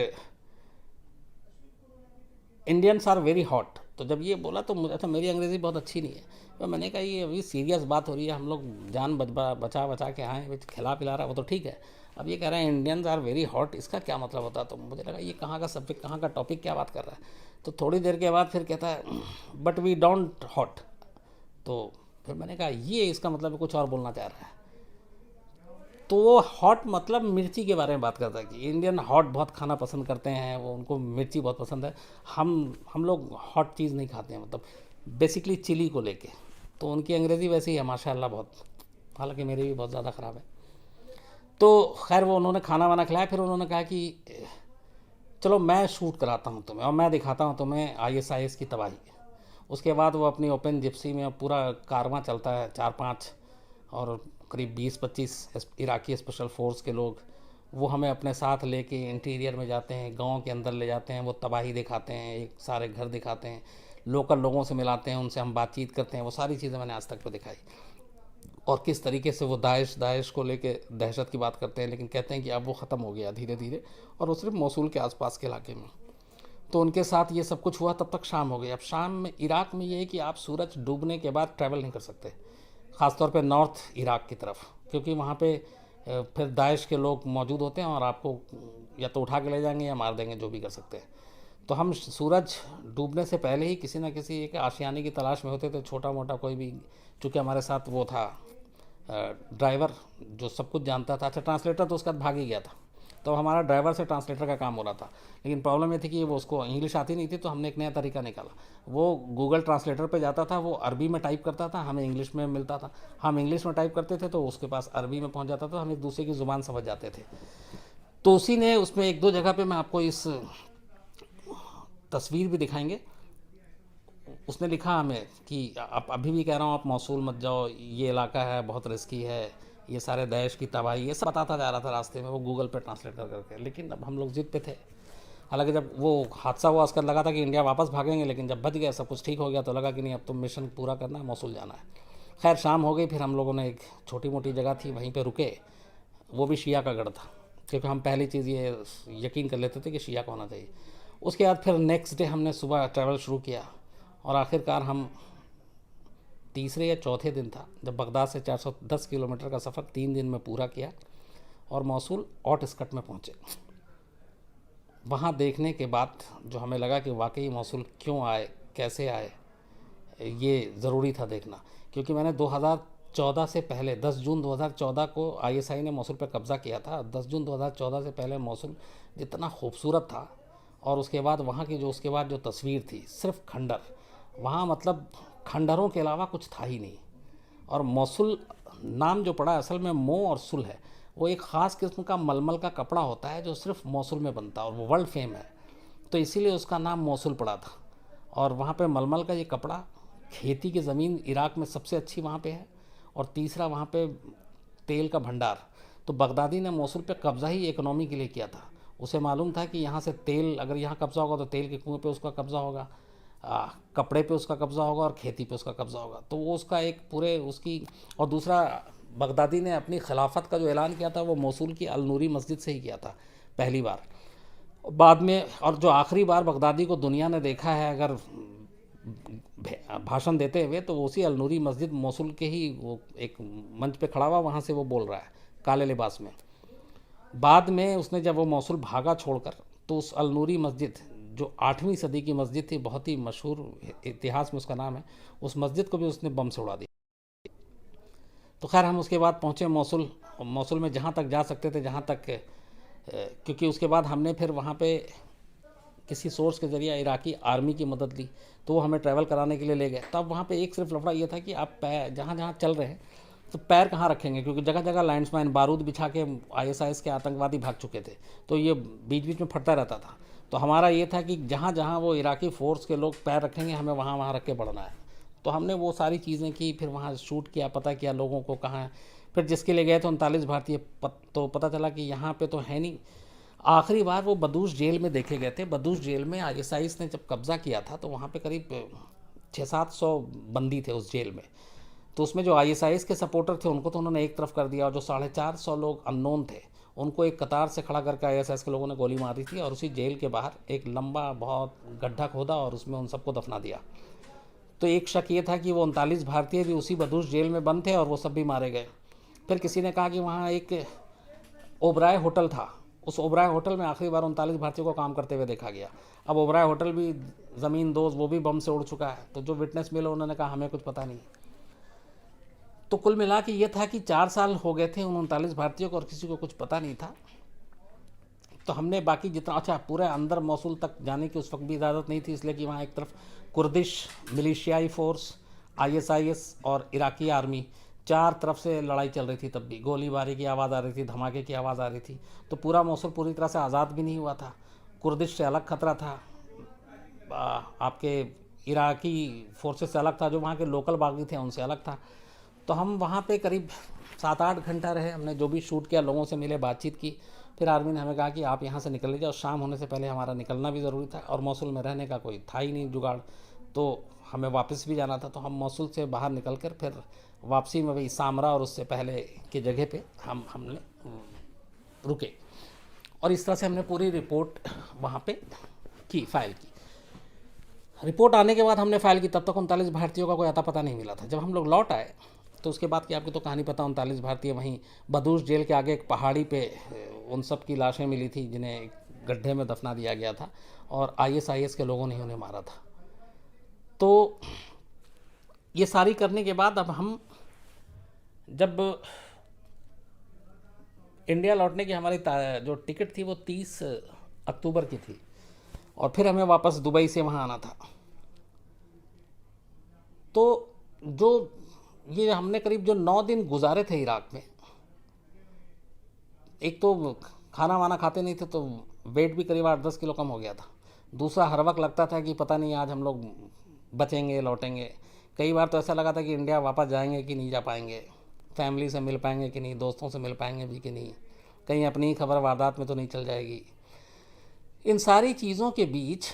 Indians are very hot. तो जब ये बोला तो मुझे, अच्छा मेरी अंग्रेज़ी बहुत अच्छी नहीं है, तो मैंने कहा ये अभी सीरियस बात हो रही है, हम लोग जान बचा बचा के आए, खिला पिला रहा है वो तो ठीक है, अब ये कह रहे हैं इंडियंस आर वेरी हॉट, इसका क्या मतलब होता है? तो मुझे लगा ये कहाँ का सब्जेक्ट, कहाँ का टॉपिक, क्या बात कर रहा है। तो थोड़ी देर के बाद फिर कहता है बट वी डोंट हॉट। तो फिर मैंने कहा ये इसका मतलब कुछ और बोलना चाह रहा है। तो वो हॉट मतलब मिर्ची के बारे में बात करता है कि इंडियन हॉट बहुत खाना पसंद करते हैं, वो उनको मिर्ची बहुत पसंद है। हम लोग हॉट चीज़ नहीं खाते हैं, मतलब बेसिकली चिली को लेके। तो उनकी अंग्रेज़ी वैसे ही है माशाल्लाह बहुत, हालांकि मेरी भी बहुत ज़्यादा ख़राब है। तो खैर वो उन्होंने खाना वाना खिलाया, फिर उन्होंने कहा कि चलो मैं शूट कराता हूँ तुम्हें और मैं दिखाता हूँ तुम्हें ISIS की तबाही। उसके बाद वो अपनी ओपन जिप्सी में पूरा कारवां चलता है, 4-5 और करीब 20-25 इराकी स्पेशल फोर्स के लोग, वो हमें अपने साथ लेके इंटीरियर में जाते हैं, गांव के अंदर ले जाते हैं, वो तबाही दिखाते हैं, एक सारे घर दिखाते हैं, लोकल लोगों से मिलाते हैं, उनसे हम बातचीत करते हैं। वो सारी चीज़ें मैंने आज तक तो दिखाई। और किस तरीके से वो दाइश को लेके दहशत की बात करते हैं, लेकिन कहते हैं कि अब वो ख़त्म हो गया धीरे धीरे, और वो सिर्फ मौसूल के आसपास के इलाके में। तो उनके साथ ये सब कुछ हुआ, तब तक शाम हो गई। अब शाम में इराक़ में ये है कि आप सूरज डूबने के बाद ट्रैवल नहीं कर सकते, ख़ासतौर पे नॉर्थ इराक़ की तरफ, क्योंकि वहाँ पे फिर दाइश के लोग मौजूद होते हैं और आपको या तो उठा के ले जाएंगे या मार देंगे, जो भी कर सकते हैं। तो हम सूरज डूबने से पहले ही किसी न किसी एक आशियाने की तलाश में होते थे, छोटा मोटा कोई भी, चूँकि हमारे साथ वो था ड्राइवर जो सब कुछ जानता था। अच्छा, ट्रांसलेटर तो उसका भाग ही गया था, तो हमारा ड्राइवर से ट्रांसलेटर का काम हो रहा था। लेकिन प्रॉब्लम ये थी कि वो उसको इंग्लिश आती नहीं थी, तो हमने एक नया तरीका निकाला। वो गूगल ट्रांसलेटर पे जाता था, वो अरबी में टाइप करता था, हमें इंग्लिश में मिलता था, हम इंग्लिश में टाइप करते थे तो उसके पास अरबी में पहुंच जाता था, हम एक दूसरे की ज़ुबान समझ जाते थे। तो उसी ने उसमें 1-2 जगह पे, मैं आपको इस तस्वीर भी दिखाएंगे, उसने लिखा हमें कि आप अभी भी कह रहा हूँ आप मौसूल मत जाओ, ये इलाका है बहुत रिस्की है, ये सारे दाइश की तबाही, ये सब बताता जा रहा था रास्ते में वो गूगल पे ट्रांसलेट कर करके। लेकिन अब हम लोग जिद पे थे। हालांकि जब वो हादसा हुआ उसका लगा था कि इंडिया वापस भागेंगे, लेकिन जब बच गया, सब कुछ ठीक हो गया, तो लगा कि नहीं अब तो मिशन पूरा करना है, मौसूल जाना है। खैर शाम हो गई, फिर हम लोगों ने एक छोटी मोटी जगह थी वहीं पर रुके, वो भी शिया का गढ़ था, क्योंकि हम पहली चीज़ ये यकीन कर लेते थे कि शिया का होना चाहिए। उसके बाद फिर नेक्स्ट डे हमने सुबह ट्रैवल शुरू किया, और आखिरकार हम तीसरे या चौथे दिन था जब बगदाद से 410 किलोमीटर का सफ़र 3 दिन में पूरा किया और मौसूल आउटस्कर्ट में पहुँचे। वहाँ देखने के बाद जो हमें लगा कि वाकई मौसूल क्यों आए, कैसे आए, ये ज़रूरी था देखना। क्योंकि मैंने 2014 से पहले 10 जून 2014 को ISI ने मौसूल पर कब्ज़ा किया था। 10 जून 2014 से पहले मौसूल जितना खूबसूरत था, और उसके बाद वहाँ की जो उसके बाद जो तस्वीर थी, सिर्फ खंडर, वहाँ मतलब खंडरों के अलावा कुछ था ही नहीं। और मौसूल नाम जो पड़ा असल में मो और सुल है, वो एक ख़ास किस्म का मलमल का कपड़ा होता है जो सिर्फ मौसूल में बनता है और वो वर्ल्ड फेम है, तो इसीलिए उसका नाम मौसूल पड़ा था। और वहाँ पे मलमल का ये कपड़ा, खेती की ज़मीन इराक़ में सबसे अच्छी वहाँ पे है, और तीसरा वहाँ पे तेल का भंडार। तो बगदादी ने मौसूल पे कब्ज़ा ही इकोनॉमी के लिए किया था। उसे मालूम था कि यहाँ से तेल, अगर यहाँ कब्ज़ा होगा तो तेल के कुएँ पे उसका कब्ज़ा होगा, कपड़े पे उसका कब्ज़ा होगा और खेती पे उसका कब्ज़ा होगा। तो वो उसका एक पूरे उसकी, और दूसरा बगदादी ने अपनी खिलाफत का जो ऐलान किया था वो मौसूल की अल नूरी मस्जिद से ही किया था पहली बार। बाद में, और जो आखिरी बार बगदादी को दुनिया ने देखा है अगर भाषण देते हुए, तो उसी अल नूरी मस्जिद मौसूल के ही, वो एक मंच पे खड़ा हुआ, वहाँ से वो बोल रहा है काले लिबास में। बाद में उसने जब वो मौसूल भागा छोड़कर, तो उस अल नूरी मस्जिद जो 8वीं सदी की मस्जिद थी, बहुत ही मशहूर, इतिहास में उसका नाम है, उस मस्जिद को भी उसने बम से उड़ा दिया। तो खैर हम उसके बाद पहुँचे मौसुल। मौसुल में जहाँ तक जा सकते थे, जहाँ तक, क्योंकि उसके बाद हमने फिर वहाँ पे किसी सोर्स के ज़रिए इराकी आर्मी की मदद ली, तो वो हमें ट्रैवल कराने के लिए ले गए। तब वहाँ पे एक सिर्फ लफड़ा ये था कि आप पैर जहाँ जहाँ चल रहे हैं तो पैर कहाँ रखेंगे, क्योंकि जगह जगह लैंड्समाइन बारूद बिछा के ISIS के आतंकवादी भाग चुके थे, तो ये बीच बीच में फटता रहता था। तो हमारा ये था कि जहाँ जहाँ वो इराकी फ़ोर्स के लोग पैर रखेंगे, हमें वहाँ वहाँ रख के बढ़ना है। तो हमने वो सारी चीज़ें की, फिर वहाँ शूट किया, पता किया लोगों को कहाँ है। फिर जिसके लिए गए थे 39 भारतीय, तो पता चला कि यहाँ पे तो है नहीं। आखिरी बार वो बदूश जेल में देखे गए थे। बदूश जेल में ISIS ने जब कब्ज़ा किया था तो वहाँ पे करीब 600-700 बंदी थे उस जेल में। तो उसमें जो ISIS के सपोर्टर थे उनको तो उन्होंने एक तरफ कर दिया, और जो 450 लोग अननोन थे उनको एक कतार से खड़ा करके ISIS के लोगों ने गोली मारी थी, और उसी जेल के बाहर एक लंबा बहुत गड्ढा खोदा और उसमें उन सबको दफना दिया। तो एक शक ये था कि वो 39 भारतीय भी उसी बदूश जेल में बंद थे और वो सब भी मारे गए। फिर किसी ने कहा कि वहाँ एक ओबराय होटल था, उस ओबराय होटल में आखिरी बार 39 भारतीयों को काम करते हुए देखा गया। अब ओबराय होटल भी ज़मीन दोज, वो भी बम से उड़ चुका है। तो जो विटनेस मिले उन्होंने कहा हमें कुछ पता नहीं। तो कुल मिला के ये था कि 4 साल हो गए थे उन 39 भारतीयों को और किसी को कुछ पता नहीं था। तो हमने बाकी जितना, अच्छा, पूरे अंदर मौसूल तक जाने की उस वक्त भी इजाज़त नहीं थी, इसलिए कि वहाँ एक तरफ कुर्दिश मिलिशियाई फोर्स, ISIS और इराकी आर्मी, 4 तरफ से लड़ाई चल रही थी। तब भी गोलीबारी की आवाज़ आ रही थी, धमाके की आवाज़ आ रही थी। तो पूरा मौसूल पूरी तरह से आज़ाद भी नहीं हुआ था। कुर्दिश से अलग खतरा था, आपके इराकी फोर्सेस से अलग था, जो वहाँ के लोकल बागी थे उनसे अलग था। तो हम वहाँ पे करीब 7-8 घंटा रहे। हमने जो भी शूट किया, लोगों से मिले, बातचीत की। फिर आर्मी ने हमें कहा कि आप यहाँ से निकल लीजिए, और शाम होने से पहले हमारा निकलना भी ज़रूरी था, और मौसूल में रहने का कोई था ही नहीं जुगाड़, तो हमें वापस भी जाना था। तो हम मौसूल से बाहर निकल कर फिर वापसी में वही सामरा और उससे पहले की जगह पे हमने रुके, और इस तरह से हमने पूरी रिपोर्ट वहाँ पे की, फाइल की। रिपोर्ट आने के बाद हमने फाइल की, तब तक 39 भारतीयों का कोई अता पता नहीं मिला था। जब हम लोग लौट आए तो उसके बाद की आपको तो कहानी पता, 39 भारतीय वहीं बदूश जेल के आगे एक पहाड़ी पे उन सब की लाशें मिली थी, जिन्हें गड्ढे में दफना दिया गया था, और ISIS के लोगों ने उन्हें मारा था। तो ये सारी करने के बाद अब हम जब इंडिया लौटने की हमारी जो टिकट थी वो 30 अक्टूबर की थी, और फिर हमें वापस दुबई से वहाँ आना था। तो जो ये हमने करीब जो 9 दिन गुजारे थे इराक में, एक तो खाना वाना खाते नहीं थे, तो वेट भी करीब 8-10 किलो कम हो गया था। दूसरा, हर वक्त लगता था कि पता नहीं आज हम लोग बचेंगे, लौटेंगे। कई बार तो ऐसा लगा था कि इंडिया वापस जाएंगे कि नहीं जा पाएंगे, फैमिली से मिल पाएंगे कि नहीं, दोस्तों से मिल पाएंगे भी कि नहीं, कहीं अपनी खबर वारदात में तो नहीं चल जाएगी। इन सारी चीज़ों के बीच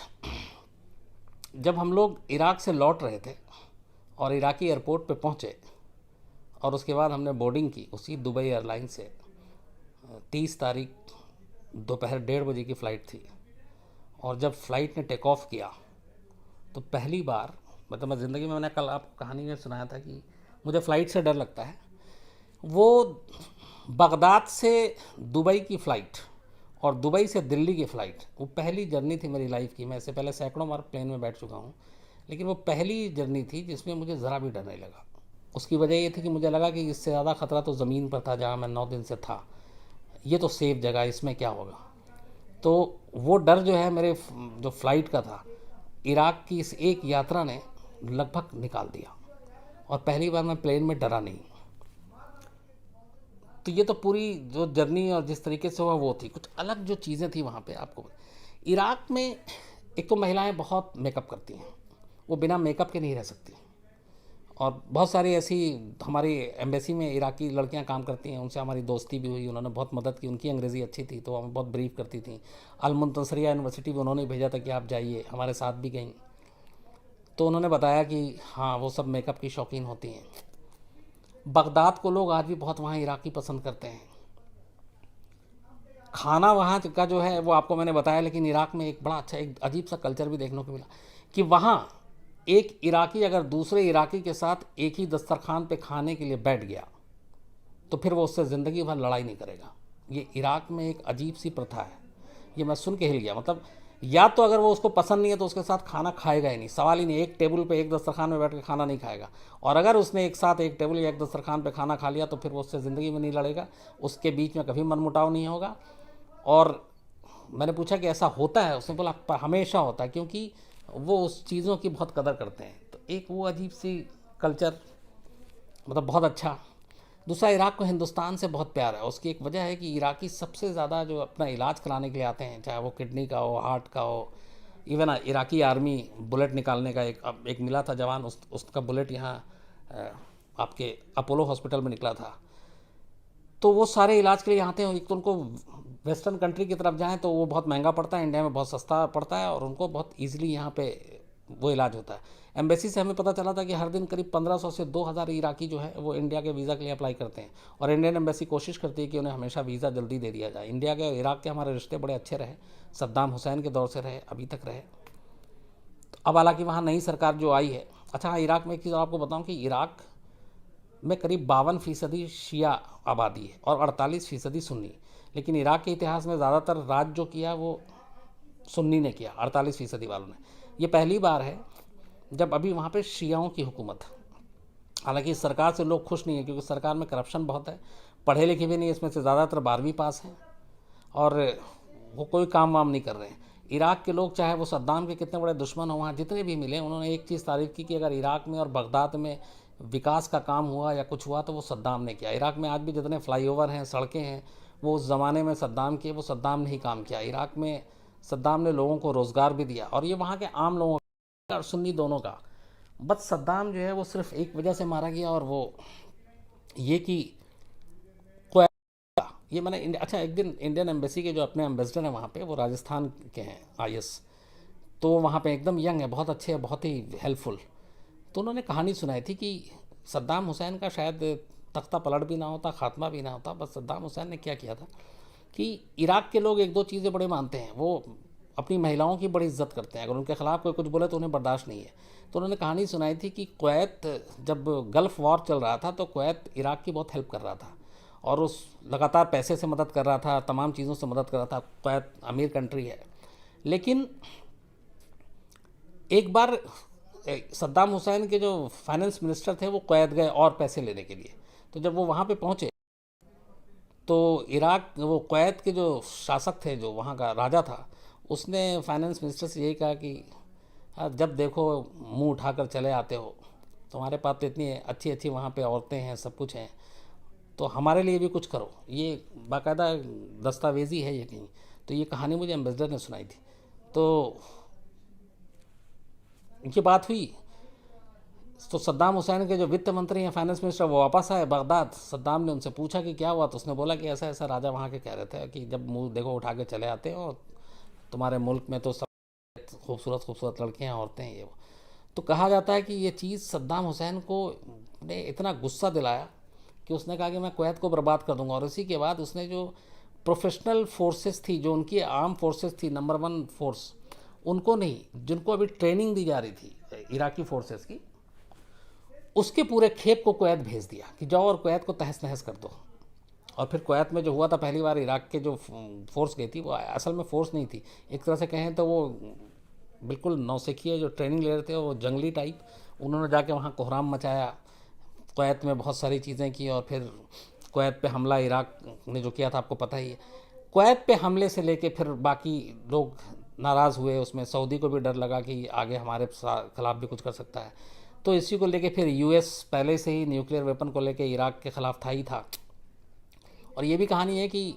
जब हम लोग इराक से लौट रहे थे और इराकी एयरपोर्ट पे पहुँचे, और उसके बाद हमने बोर्डिंग की उसी दुबई एयरलाइन से, 30 तारीख दोपहर 1:30 बजे की फ़्लाइट थी। और जब फ़्लाइट ने टेक ऑफ किया तो पहली बार, मतलब मैं ज़िंदगी में, मैंने कल आपको कहानी में सुनाया था कि मुझे फ़्लाइट से डर लगता है, वो बगदाद से दुबई की फ़्लाइट और दुबई से दिल्ली की फ़्लाइट, वो पहली जर्नी थी मेरी लाइफ की। मैं इससे पहले सैकड़ों बार प्लेन में बैठ चुका हूँ, लेकिन वो पहली जर्नी थी जिसमें मुझे ज़रा भी डर नहीं लगा। उसकी वजह ये थी कि मुझे लगा कि इससे ज़्यादा ख़तरा तो ज़मीन पर था, जहाँ मैं 9 दिन से था। ये तो सेफ जगह, इसमें क्या होगा। तो वो डर जो है मेरे जो फ़्लाइट का था, इराक की इस एक यात्रा ने लगभग निकाल दिया, और पहली बार मैं प्लेन में डरा नहीं। तो ये तो पूरी जो जर्नी और जिस तरीके से हुआ वो थी। कुछ अलग जो चीज़ें थी वहाँ पे आपको, इराक में एक तो महिलाएं बहुत मेकअप करती हैं, वो बिना मेकअप के नहीं रह सकती, और बहुत सारी ऐसी हमारी एम्बेसी में इराकी लड़कियां काम करती हैं, उनसे हमारी दोस्ती भी हुई, उन्होंने बहुत मदद की, उनकी अंग्रेज़ी अच्छी थी तो हमें बहुत ब्रीफ करती थी। अल-मुंतसरिया यूनिवर्सिटी भी उन्होंने भेजा था कि आप जाइए, हमारे साथ भी गई। तो उन्होंने बताया कि हाँ, वो सब मेकअप की शौकीन होती हैं। बगदाद को लोग आज भी बहुत वहाँ इराकी पसंद करते हैं। खाना वहाँ का जो है वो आपको मैंने बताया, लेकिन इराक में एक बड़ा अच्छा, एक अजीब सा कल्चर भी देखने को मिला कि वहाँ एक इराकी अगर दूसरे इराकी के साथ एक ही दस्तरखान पे खाने के लिए बैठ गया तो फिर वो उससे ज़िंदगी भर लड़ाई नहीं करेगा। ये इराक में एक अजीब सी प्रथा है, ये मैं सुन के हिल गया। मतलब या तो अगर वो उसको पसंद नहीं है तो उसके साथ खाना खाएगा ही नहीं, सवाल ही नहीं, एक टेबल पे एक दस्तरखान में बैठ के खाना नहीं खाएगा। और अगर उसने एक साथ एक टेबल या एक दस्तरखान पे खाना खा लिया तो फिर वो उससे ज़िंदगी में नहीं लड़ेगा, उसके बीच में कभी मनमुटाव नहीं होगा। और मैंने पूछा कि ऐसा होता है, उसने बोला हमेशा होता है, क्योंकि वो उस चीज़ों की बहुत कदर करते हैं। तो एक वो अजीब सी कल्चर, मतलब बहुत अच्छा। दूसरा, इराक को हिंदुस्तान से बहुत प्यार है। उसकी एक वजह है कि इराकी सबसे ज़्यादा जो अपना इलाज कराने के लिए आते हैं, चाहे वो किडनी का हो, हार्ट का हो। इवन इराकी आर्मी बुलेट निकालने का एक मिला था जवान, उसका बुलेट यहाँ आपके अपोलो हॉस्पिटल में निकला था। तो वो सारे इलाज के लिए यहाँ आते हैं। एक तो उनको वेस्टर्न कंट्री की तरफ जाएं तो वो बहुत महंगा पड़ता है, इंडिया में बहुत सस्ता पड़ता है, और उनको बहुत ईजिली यहाँ पे वो इलाज होता है। एम्बेसी से हमें पता चला था कि हर दिन करीब 1500 से 2000 इराकी जो है वो इंडिया के वीज़ा के लिए अप्लाई करते हैं, और इंडियन एम्बेसी कोशिश करती है कि उन्हें हमेशा वीज़ा जल्दी दे दिया जाए। इंडिया के इराक के हमारे रिश्ते बड़े अच्छे रहे, सद्दाम हुसैन के दौर से रहे, अभी तक रहे। तो अब हालांकि वहाँ नई सरकार जो आई है। अच्छा हाँ, इराक में एक चीज़ आपको बताऊँ कि इराक में करीब 52% शिया आबादी है और 48% सुन्नी। लेकिन इराक के इतिहास में ज़्यादातर राज जो किया वो सुन्नी ने किया, 48% वालों ने। ये पहली बार है जब अभी वहाँ पे शियाओं की हुकूमत है। हालांकि इस सरकार से लोग खुश नहीं है, क्योंकि सरकार में करप्शन बहुत है, पढ़े लिखे भी नहीं, इसमें से ज़्यादातर 12वीं पास हैं, और वो कोई काम वाम नहीं कर रहे हैं। इराक के लोग, चाहे वो सद्दाम के कितने बड़े दुश्मन हो, वहाँ जितने भी मिले, उन्होंने एक चीज़ तारीफ़ की कि अगर इराक में और बगदाद में विकास का काम हुआ या कुछ हुआ तो वो सद्दाम ने किया। इराक में आज भी जितने फ्लाईओवर हैं, सड़कें हैं, वो उस ज़माने में सद्दाम किए, वो सद्दाम ने ही काम किया। इराक में सद्दाम ने लोगों को रोज़गार भी दिया, और ये वहाँ के आम लोगों का और सुन्नी दोनों का। बस सद्दाम जो है वो सिर्फ एक वजह से मारा गया, और वो ये कि ये मैंने अच्छा, एक दिन इंडियन एम्बेसी के जो अपने एम्बेसडर हैं वहाँ पे, वो राजस्थान के हैं, आईएस। तो वहाँ पे एकदम यंग है, बहुत अच्छे हैं, बहुत ही हेल्पफुल। तो उन्होंने कहानी सुनाई थी कि सद्दाम हुसैन का शायद तख्ता पलट भी ना होता, खात्मा भी ना होता, बस सद्दाम हुसैन ने क्या किया था कि इराक के लोग एक दो चीज़ें बड़े मानते हैं। वो अपनी महिलाओं की बड़ी इज्जत करते हैं, अगर उनके खिलाफ कोई कुछ बोले तो उन्हें बर्दाश्त नहीं है। तो उन्होंने कहानी सुनाई थी कि कुवैत, जब गल्फ़ वॉर चल रहा था तो कुवैत इराक की बहुत हेल्प कर रहा था, और उस लगातार पैसे से मदद कर रहा था, तमाम चीज़ों से मदद कर रहा था। कुवैत अमीर कंट्री है। लेकिन एक बार सद्दाम हुसैन के जो फाइनेंस मिनिस्टर थे वो कुवैत गए और पैसे लेने के लिए। तो जब वो वहाँ पे पहुँचे तो इराक, वो कुवैत के जो शासक थे, जो वहाँ का राजा था, उसने फाइनेंस मिनिस्टर से यही कहा कि जब देखो मुंह उठाकर चले आते हो, तुम्हारे पास तो इतनी अच्छी अच्छी वहाँ पे औरतें हैं, सब कुछ हैं, तो हमारे लिए भी कुछ करो। ये बाकायदा दस्तावेजी है ये कहीं। तो ये कहानी मुझे एम्बेसडर ने सुनाई थी। तो इनकी बात हुई तो सद्दाम हुसैन के जो वित्त मंत्री हैं, फाइनेंस मिनिस्टर, वो वापस आए बगदाद। सद्दाम ने उनसे पूछा कि क्या हुआ, तो उसने बोला कि ऐसा ऐसा राजा वहाँ के कह रहे थे कि जब मुंह देखो उठा के चले आते हो, तुम्हारे मुल्क में तो सब खूबसूरत खूबसूरत लड़कियाँ, औरतें हैं, ये वो। तो कहा जाता है कि ये चीज़ सद्दाम हुसैन को ने इतना गुस्सा दिलाया कि उसने कहा कि मैं कुवैत को बर्बाद कर दूंगा। और इसी के बाद उसने जो प्रोफेशनल फोर्सेस थी, जो उनकी आर्म फोर्सेस थी, नंबर 1 फोर्स, उनको नहीं, जिनको अभी ट्रेनिंग दी जा रही थी इराकी फोर्सेस की, उसके पूरे खेप को कुवैत भेज दिया कि जाओ और कुवैत को तहस नहस कर दो। और फिर कुवैत में जो हुआ था, पहली बार इराक के जो फोर्स गई थी, वो असल में फोर्स नहीं थी, एक तरह से कहें तो वो बिल्कुल नौसिखिए जो ट्रेनिंग ले रहे थे, वो जंगली टाइप। उन्होंने जाके वहाँ कोहराम मचाया, कुवैत में बहुत सारी चीज़ें की, और फिर कुवैत पे हमला इराक ने जो किया था आपको पता ही है। कुवैत पे हमले से लेके फिर बाकी लोग नाराज़ हुए, उसमें सऊदी को भी डर लगा कि आगे हमारे खिलाफ भी कुछ कर सकता है। तो इसी को लेके फिर यूएस पहले से ही न्यूक्लियर वेपन को लेके इराक के ख़िलाफ़ था ही था। और ये भी कहानी है कि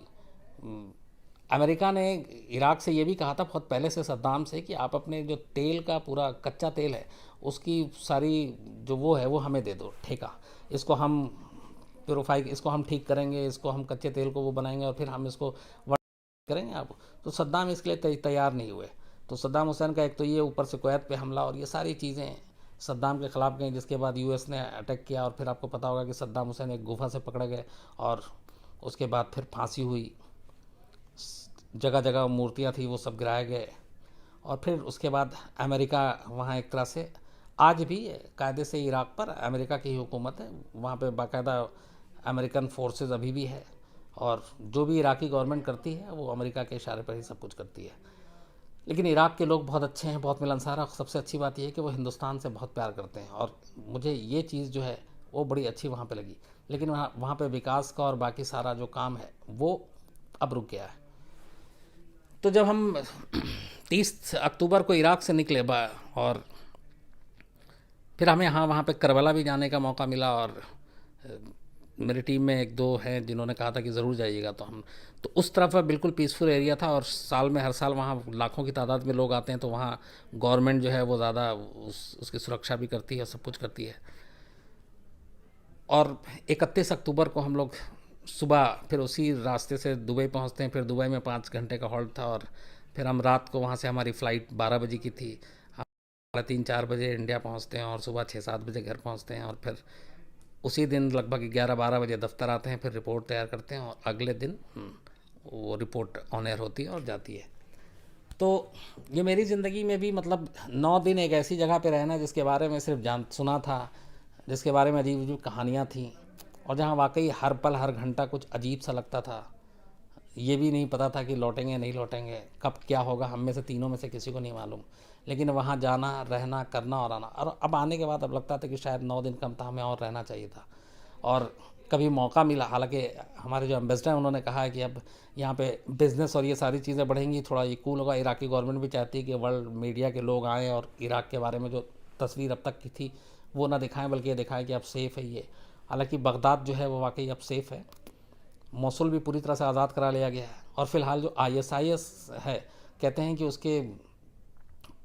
अमेरिका ने इराक से ये भी कहा था बहुत पहले से, सद्दाम से, कि आप अपने जो तेल का पूरा कच्चा तेल है उसकी सारी जो वो है वो हमें दे दो ठेका, इसको हम प्योरीफाई, इसको हम ठीक करेंगे, इसको हम कच्चे तेल को वो बनाएंगे और फिर हम इसको करेंगे आप। तो सद्दाम इसके लिए तैयार नहीं हुए। तो सद्दाम हुसैन का एक तो ये, ऊपर से कुवैत पे हमला, और ये सारी चीज़ें सद्दाम के ख़िलाफ़ गई, जिसके बाद यूएस ने अटैक किया। और फिर आपको पता होगा कि सद्दाम हुसैन एक गुफा से पकड़े गए, और उसके बाद फिर फांसी हुई, जगह जगह मूर्तियाँ थी वो सब गिराए गए। और फिर उसके बाद अमेरिका वहाँ एक तरह से आज भी कायदे से इराक पर अमेरिका की ही हुकूमत है, वहाँ पे बाकायदा अमेरिकन फोर्सेस अभी भी है, और जो भी इराकी गवर्नमेंट करती है वो अमेरिका के इशारे पर ही सब कुछ करती है। लेकिन इराक़ के लोग बहुत अच्छे हैं, बहुत मिलनसार हैं। सबसे अच्छी बात यह है कि वो हिंदुस्तान से बहुत प्यार करते हैं, और मुझे ये चीज़ जो है वो बड़ी अच्छी वहाँ पे लगी। लेकिन वहाँ पे विकास का और बाकी सारा जो काम है वो अब रुक गया है। तो जब हम 30 अक्टूबर को इराक़ से निकले और फिर हमें वहाँ पे करबला भी जाने का मौका मिला, और मेरी टीम में एक दो हैं जिन्होंने कहा था कि ज़रूर जाइएगा, तो उस तरफ बिल्कुल पीसफुल एरिया था, और साल में हर साल वहाँ लाखों की तादाद में लोग आते हैं, तो वहाँ गवर्नमेंट जो है वो ज़्यादा उसकी सुरक्षा भी करती है, सब कुछ करती है। और 31 अक्टूबर को हम लोग सुबह फिर उसी रास्ते से दुबई पहुँचते हैं। फिर दुबई में 5 घंटे का हॉल्ट था, और फिर हम रात को वहाँ से, हमारी फ़्लाइट 12 बजे की थी, 3-4 बजे इंडिया पहुँचते हैं, और सुबह 6-7 बजे घर पहुँचते हैं, और फिर उसी दिन लगभग 11-12 बजे दफ्तर आते हैं, फिर रिपोर्ट तैयार करते हैं, और अगले दिन वो रिपोर्ट ऑन एयर होती है और जाती है। तो ये मेरी ज़िंदगी में भी मतलब 9 दिन एक ऐसी जगह पे रहना जिसके बारे में सिर्फ सुना था, जिसके बारे में अजीब अजीब कहानियाँ थीं, और जहाँ वाकई हर पल हर घंटा कुछ अजीब सा लगता था। ये भी नहीं पता था कि लौटेंगे नहीं लौटेंगे, कब क्या होगा, हम में से तीनों में से किसी को नहीं मालूम। लेकिन वहाँ जाना, रहना, करना और आना, और अब आने के बाद अब लगता था कि शायद 9 दिन कम था, हमें और रहना चाहिए था। और कभी मौका मिला, हालांकि हमारे जो एम्बेसडर हैं उन्होंने कहा है कि अब यहाँ पे बिज़नेस और ये सारी चीज़ें बढ़ेंगी, थोड़ा ये कूल होगा। इराक़ी गवर्नमेंट भी चाहती है कि वर्ल्ड मीडिया के लोग आएँ और इराक़ के बारे में जो तस्वीर अब तक की थी वो ना दिखाएं, बल्कि ये दिखाएं कि अब सेफ़ है ये। हालांकि बगदाद जो है वो वाकई अब सेफ़ है, मोसुल भी पूरी तरह से आज़ाद करा लिया गया है, और फ़िलहाल जो ISIS है, कहते हैं कि उसके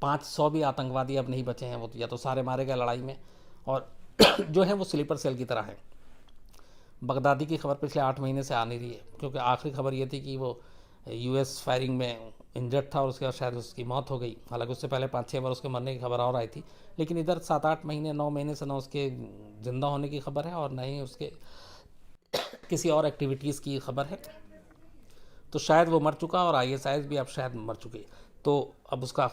500 भी आतंकवादी अब नहीं बचे हैं, वो या तो सारे मारे गए लड़ाई में, और जो है वो स्लीपर सेल की तरह है। बगदादी की खबर पिछले 8 महीने से आ नहीं रही है, क्योंकि आखिरी खबर ये थी कि वो US फायरिंग में इंजर्ड था, और उसके बाद शायद उसकी मौत हो गई। हालांकि उससे पहले 5-6 बार उसके मरने की खबर और आई थी, लेकिन इधर 7-8 महीने 9 महीने से न उसके ज़िंदा होने की खबर है, और न ही उसके किसी और एक्टिविटीज़ की खबर है। तो शायद वो मर चुका, और ISIS भी अब शायद मर चुकी, तो अब उसका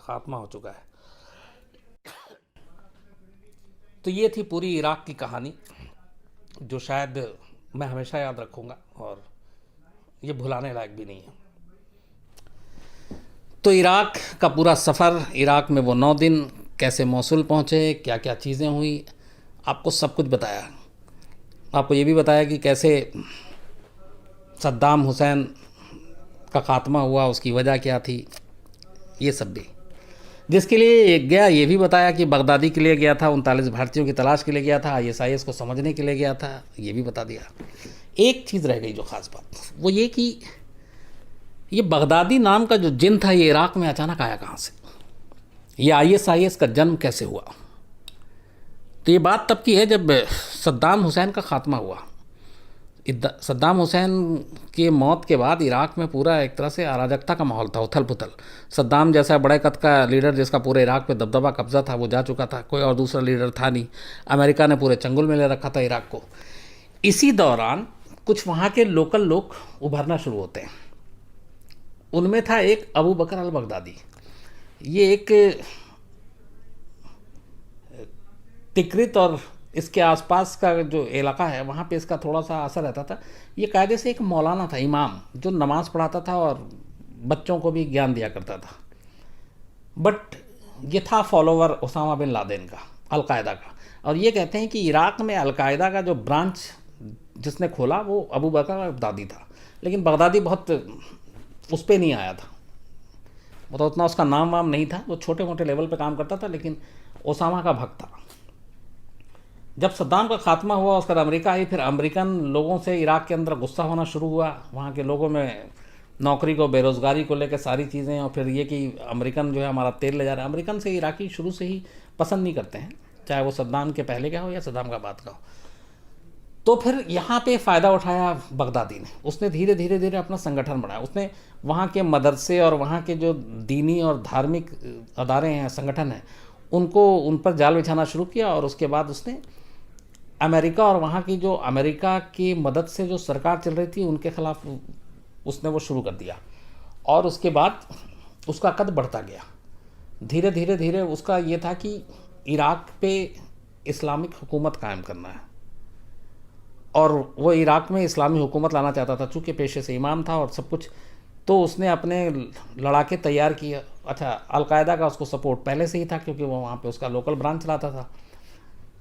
खात्मा हो चुका है। तो ये थी पूरी इराक़ की कहानी, जो शायद मैं हमेशा याद रखूँगा, और ये भुलाने लायक भी नहीं है। तो इराक़ का पूरा सफ़र, इराक़ में वो 9 दिन, कैसे मोसुल पहुँचे, क्या क्या चीज़ें हुई, आपको सब कुछ बताया। आपको ये भी बताया कि कैसे सद्दाम हुसैन का खात्मा हुआ, उसकी वजह क्या थी, ये सब भी। जिसके लिए गया ये भी बताया कि बगदादी के लिए गया था, 39 भारतीयों की तलाश के लिए गया था, ISIS को समझने के लिए गया था, ये भी बता दिया। एक चीज़ रह गई जो ख़ास बात, वो ये कि ये बगदादी नाम का जो जिन था ये इराक़ में अचानक आया कहाँ से, ये ISIS का जन्म कैसे हुआ। तो ये बात तब की है जब सद्दाम हुसैन का खात्मा हुआ। सद्दाम हुसैन की मौत के बाद इराक़ में पूरा एक तरह से अराजकता का माहौल था, उथल पुथल। सद्दाम जैसा बड़े कद का लीडर जिसका पूरे इराक़ पे दबदबा कब्जा था, वो जा चुका था, कोई और दूसरा लीडर था नहीं। अमेरिका ने पूरे चंगुल में ले रखा था इराक़ को। इसी दौरान कुछ वहाँ के लोकल लोग उभरना शुरू होते हैं। उनमें था एक अबू बकर अल बगदादी। ये एक तिक्रित और इसके आसपास का जो इलाका है वहाँ पे इसका थोड़ा सा असर रहता था। ये कायदे से एक मौलाना था, इमाम, जो नमाज़ पढ़ाता था और बच्चों को भी ज्ञान दिया करता था। बट ये था फॉलोवर उसामा बिन लादेन का, अलकायदा का। और ये कहते हैं कि इराक़ में अलकायदा का जो ब्रांच जिसने खोला वो अबू बकर अल बगदादी था। लेकिन बगदादी बहुत उस पर नहीं आया था, मतलब उतना उसका नाम वाम नहीं था, वो छोटे मोटे लेवल पे काम करता था, लेकिन ओसामा का भक्त था। जब सद्दाम का खात्मा हुआ, उसके बाद अमेरिका आई, फिर अमेरिकन लोगों से इराक़ के अंदर गुस्सा होना शुरू हुआ। वहाँ के लोगों में नौकरी को, बेरोज़गारी को लेकर सारी चीज़ें, और फिर ये कि अमेरिकन जो है हमारा तेल ले जा रहा है। अमेरिकन से इराक़ी शुरू से ही पसंद नहीं करते हैं, चाहे वो सद्दाम के पहले का हो या सद्दाम का बाद का हो। तो फिर यहाँ पे फ़ायदा उठाया बगदादी ने। उसने धीरे धीरे धीरे अपना संगठन बनाया। उसने वहाँ के मदरसे और वहाँ के जो दीनी और धार्मिक अदारे हैं, संगठन हैं, उन पर जाल बिछाना शुरू किया। और उसके बाद उसने अमेरिका और वहाँ की जो अमेरिका की मदद से जो सरकार चल रही थी उनके ख़िलाफ़ उसने वो शुरू कर दिया। और उसके बाद उसका कद बढ़ता गया। धीरे धीरे धीरे उसका ये था कि इराक़ पे इस्लामिक हुकूमत कायम करना है, और वो इराक़ में इस्लामी हुकूमत लाना चाहता था, चूँकि पेशे से इमाम था और सब कुछ। तो उसने अपने लड़ाके तैयार किए। अच्छा, अलकायदा का उसको सपोर्ट पहले से ही था क्योंकि वो वहाँ पे उसका लोकल ब्रांच चलाता था।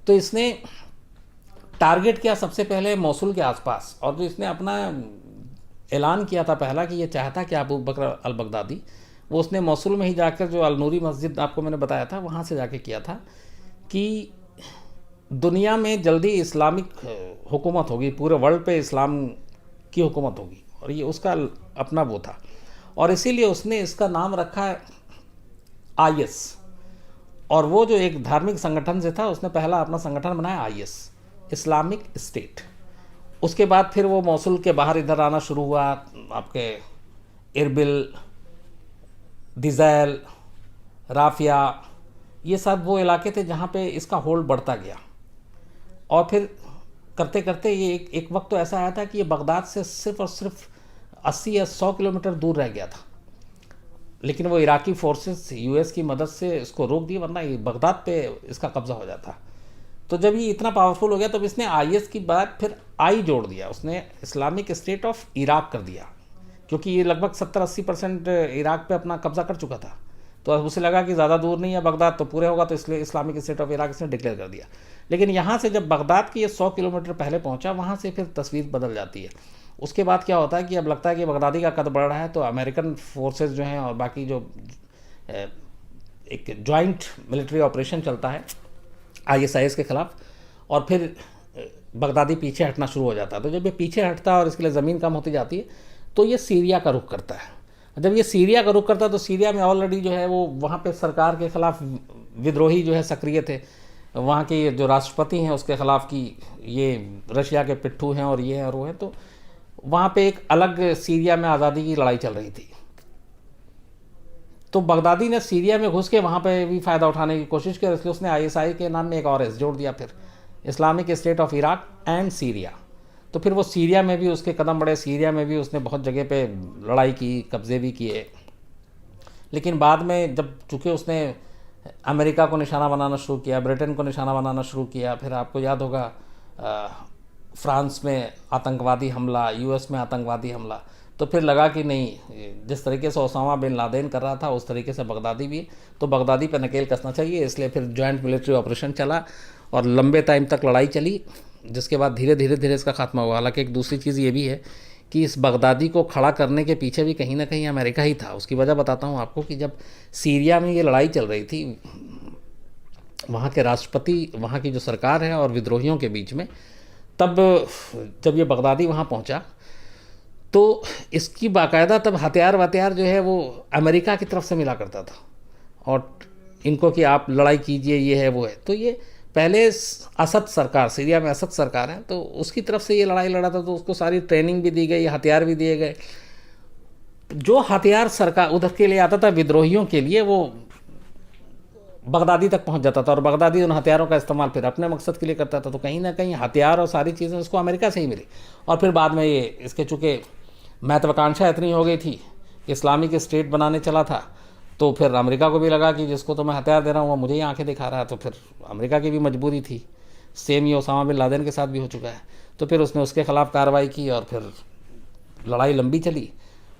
तो इसने टारगेट किया सबसे पहले मौसुल के आसपास, और जो इसने अपना ऐलान किया था पहला कि ये चाहता कि अबू बकर अल बगदादी, वो उसने मौसुल में ही जाकर जो अल नूरी मस्जिद आपको मैंने बताया था वहाँ से जाके किया था कि दुनिया में जल्दी इस्लामिक हुकूमत होगी, पूरे वर्ल्ड पे इस्लाम की हुकूमत होगी, और ये उसका अपना वो था। और इसीलिए उसने इसका नाम रखा है आईएस। और वो जो एक धार्मिक संगठन से था, उसने पहला अपना संगठन बनाया आईएस, इस्लामिक स्टेट। उसके बाद फिर वो मौसुल के बाहर इधर आना शुरू हुआ, आपके इरबिल, दिज़ैल, राफिया, ये सब वो इलाके थे जहाँ पे इसका होल्ड बढ़ता गया। और फिर करते करते ये एक वक्त तो ऐसा आया था कि ये बगदाद से सिर्फ और सिर्फ 80 या 100 किलोमीटर दूर रह गया था, लेकिन वो इराकी फोर्सेस यूएस की मदद से इसको रोक दिए, वरना ये बगदाद पे इसका कब्ज़ा हो जाता। तो जब ये इतना पावरफुल हो गया तब इसने आईएस की बाद फिर आई जोड़ दिया, उसने इस्लामिक स्टेट ऑफ इराक कर दिया, क्योंकि ये लगभग 70-80% इराक पे अपना कब्जा कर चुका था। तो अब उसे लगा कि ज़्यादा दूर नहीं है बगदाद, तो पूरे होगा, तो इसलिए इस्लामिक स्टेट ऑफ इराक इसने डिक्लेयर कर दिया। लेकिन यहाँ से जब बगदाद की ये 100 किलोमीटर पहले पहुँचा, वहाँ से फिर तस्वीर बदल जाती है। उसके बाद क्या होता है कि अब लगता है कि बगदादी का कद बढ़ रहा है, तो अमेरिकन फोर्सेस जो हैं और बाकी जो एक जॉइंट मिलिट्री ऑपरेशन चलता है आईएसआईएस के ख़िलाफ़, और फिर बगदादी पीछे हटना शुरू हो जाता है। तो जब ये पीछे हटता है और इसके लिए ज़मीन कम होती जाती है, तो ये सीरिया का रुख करता है। जब ये सीरिया का रुख करता है तो सीरिया में ऑलरेडी जो है वो वहाँ पे सरकार के ख़िलाफ़ विद्रोही जो है सक्रिय थे। वहाँ के जो राष्ट्रपति हैं उसके ख़िलाफ़ कि ये रशिया के पिट्ठू हैं और ये हैं और वो हैं, तो वहाँ पे एक अलग सीरिया में आज़ादी की लड़ाई चल रही थी। तो बगदादी ने सीरिया में घुस के वहाँ पे भी फ़ायदा उठाने की कोशिश की, इसलिए उसने आईएसआई के नाम में एक और एस जोड़ दिया, फिर Islamic state of Iraq and Syria. तो फिर वो सीरिया में भी उसके कदम बढ़े, सीरिया में भी उसने बहुत जगह पे लड़ाई की, कब्ज़े भी किए। लेकिन बाद में जब चूँकि उसने अमेरिका को निशाना बनाना शुरू किया, ब्रिटेन को निशाना बनाना शुरू किया, फिर आपको याद होगा फ्रांस में आतंकवादी हमला, यूएस में आतंकवादी हमला, तो फिर लगा कि नहीं, जिस तरीके से ओसामा बिन लादेन कर रहा था उस तरीके से बगदादी भी, तो बगदादी पर नकेल कसना चाहिए। इसलिए फिर जॉइंट मिलिट्री ऑपरेशन चला और लंबे टाइम तक लड़ाई चली, जिसके बाद धीरे धीरे इसका खात्मा हुआ। हालांकि एक दूसरी चीज़ ये भी है कि इस बगदादी को खड़ा करने के पीछे भी कहीं ना कहीं अमेरिका ही था। उसकी वजह बताता हूँ आपको कि जब सीरिया में ये लड़ाई चल रही थी, वहाँ के राष्ट्रपति, वहाँ की जो सरकार है और विद्रोहियों के बीच में, तब जब ये बगदादी वहाँ पहुँचा तो इसकी बाकायदा तब हथियार जो है वो अमेरिका की तरफ से मिला करता था, और इनको कि आप लड़ाई कीजिए, ये है वो है। तो ये पहले असद सरकार, सीरिया में असद सरकार है, तो उसकी तरफ से ये लड़ाई लड़ा था, तो उसको सारी ट्रेनिंग भी दी गई, हथियार भी दिए गए। जो हथियार सरकार उधर के लिए आता था विद्रोहियों के लिए, वो बगदादी तक पहुंच जाता था, और बगदादी उन हथियारों का इस्तेमाल फिर अपने मकसद के लिए करता था। तो कहीं ना कहीं हथियार और सारी चीज़ें उसको अमेरिका से ही मिली। और फिर बाद में ये इसके चूँकि महत्वाकांक्षा इतनी हो गई थी, इस्लामिक स्टेट बनाने चला था, तो फिर अमेरिका को भी लगा कि जिसको तो मैं हथियार दे रहा हूँ वो मुझे ही आंखें दिखा रहा है। तो फिर अमेरिका की भी मजबूरी थी, सेम ये ओसामा बिन लादेन के साथ भी हो चुका है। तो फिर उसने उसके ख़िलाफ़ कार्रवाई की और फिर लड़ाई लंबी चली,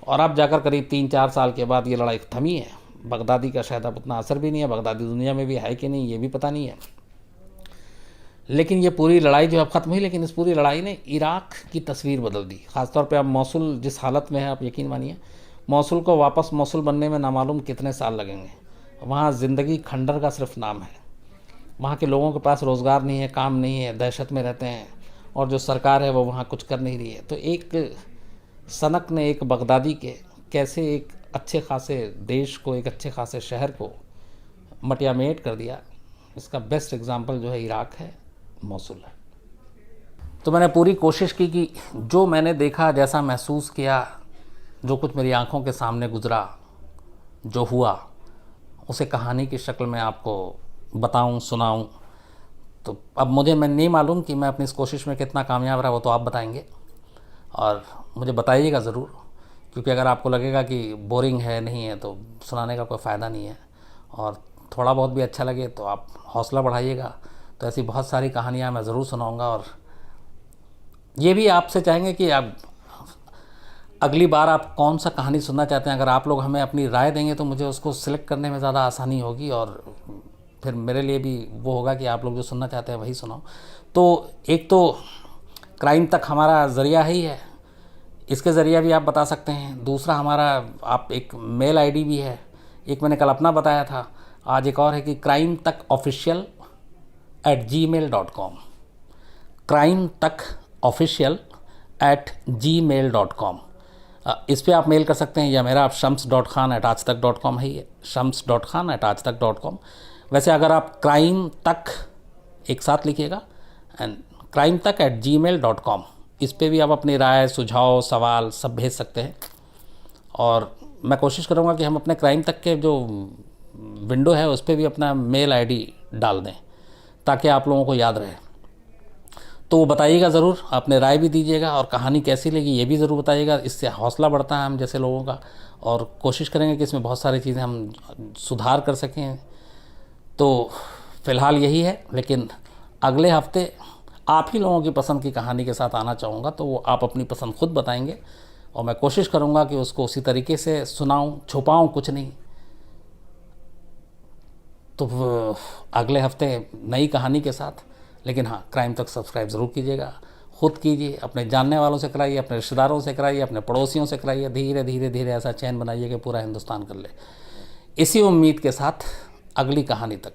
और अब जाकर करीब 3-4 साल के बाद ये लड़ाई थमी है। बगदादी का शायद अब उतना असर भी नहीं है, बगदादी दुनिया में भी है कि नहीं ये भी पता नहीं है। लेकिन ये पूरी लड़ाई जो अब ख़त्म हुई, लेकिन इस पूरी लड़ाई ने इराक की तस्वीर बदल दी। ख़ासतौर पे अब मौसुल जिस हालत में है, आप यकीन मानिए, मौसुल को वापस मौसुल बनने में नामालूम कितने साल लगेंगे। वहाँ ज़िंदगी खंडर का सिर्फ नाम है। वहाँ के लोगों के पास रोज़गार नहीं है, काम नहीं है, दहशत में रहते हैं, और जो सरकार है वो वहाँ कुछ कर नहीं रही है। तो एक सनक ने एक बगदादी के कैसे एक अच्छे खासे देश को, एक अच्छे खासे शहर को मटियामेट कर दिया, इसका बेस्ट एग्जाम्पल जो है इराक है, मौसुल है। तो मैंने पूरी कोशिश की कि जो मैंने देखा, जैसा महसूस किया, जो कुछ मेरी आंखों के सामने गुजरा, जो हुआ, उसे कहानी की शक्ल में आपको बताऊं, सुनाऊं। तो अब मैं नहीं मालूम कि मैं अपनी इस कोशिश में कितना कामयाब रहा, वो तो आप बताएंगे, और मुझे बताइएगा ज़रूर, क्योंकि अगर आपको लगेगा कि बोरिंग है, नहीं है, तो सुनाने का कोई फ़ायदा नहीं है। और थोड़ा बहुत भी अच्छा लगे तो आप हौसला बढ़ाइएगा। तो ऐसी बहुत सारी कहानियाँ मैं ज़रूर सुनाऊँगा, और ये भी आपसे चाहेंगे कि आप अगली बार आप कौन सा कहानी सुनना चाहते हैं, अगर आप लोग हमें अपनी राय देंगे तो मुझे उसको सिलेक्ट करने में ज़्यादा आसानी होगी, और फिर मेरे लिए भी वो होगा कि आप लोग जो सुनना चाहते हैं वही सुनाओ। तो एक तो क्राइम तक हमारा ज़रिया ही है, इसके ज़रिए भी आप बता सकते हैं। दूसरा हमारा आप एक मेल आईडी भी है, एक मैंने कल अपना बताया था, आज एक और है कि crimetokofficial@gmail.com, crimetokofficial@gmail.com, इस पे आप मेल कर सकते हैं, या मेरा आप shams.khan@aajtak.com है, ये shams.khan@aajtak.com। वैसे अगर आप क्राइम तक एक साथ लिखिएगा एंड crimetokh@gmail.com, इस पे भी आप अपनी राय, सुझाव, सवाल सब भेज सकते हैं। और मैं कोशिश करूँगा कि हम अपने क्राइम तक के जो विंडो है उस पर भी अपना मेल आईडी डाल दें ताकि आप लोगों को याद रहे। तो बताइएगा ज़रूर, अपने राय भी दीजिएगा, और कहानी कैसी लगी ये भी ज़रूर बताइएगा। इससे हौसला बढ़ता है हम जैसे लोगों का, और कोशिश करेंगे कि इसमें बहुत सारी चीज़ें हम सुधार कर सकें। तो फ़िलहाल यही है, लेकिन अगले हफ्ते आप ही लोगों की पसंद की कहानी के साथ आना चाहूँगा, तो वो आप अपनी पसंद खुद बताएंगे, और मैं कोशिश करूँगा कि उसको उसी तरीके से सुनाऊँ, छुपाऊँ कुछ नहीं। तो अगले हफ्ते नई कहानी के साथ। लेकिन हाँ, क्राइम तक सब्सक्राइब ज़रूर कीजिएगा, खुद कीजिए, अपने जानने वालों से कराइए, अपने रिश्तेदारों से कराइए, अपने पड़ोसियों से कराइए। धीरे धीरे धीरे ऐसा चैन बनाइए कि पूरा हिंदुस्तान कर ले। इसी उम्मीद के साथ अगली कहानी तक।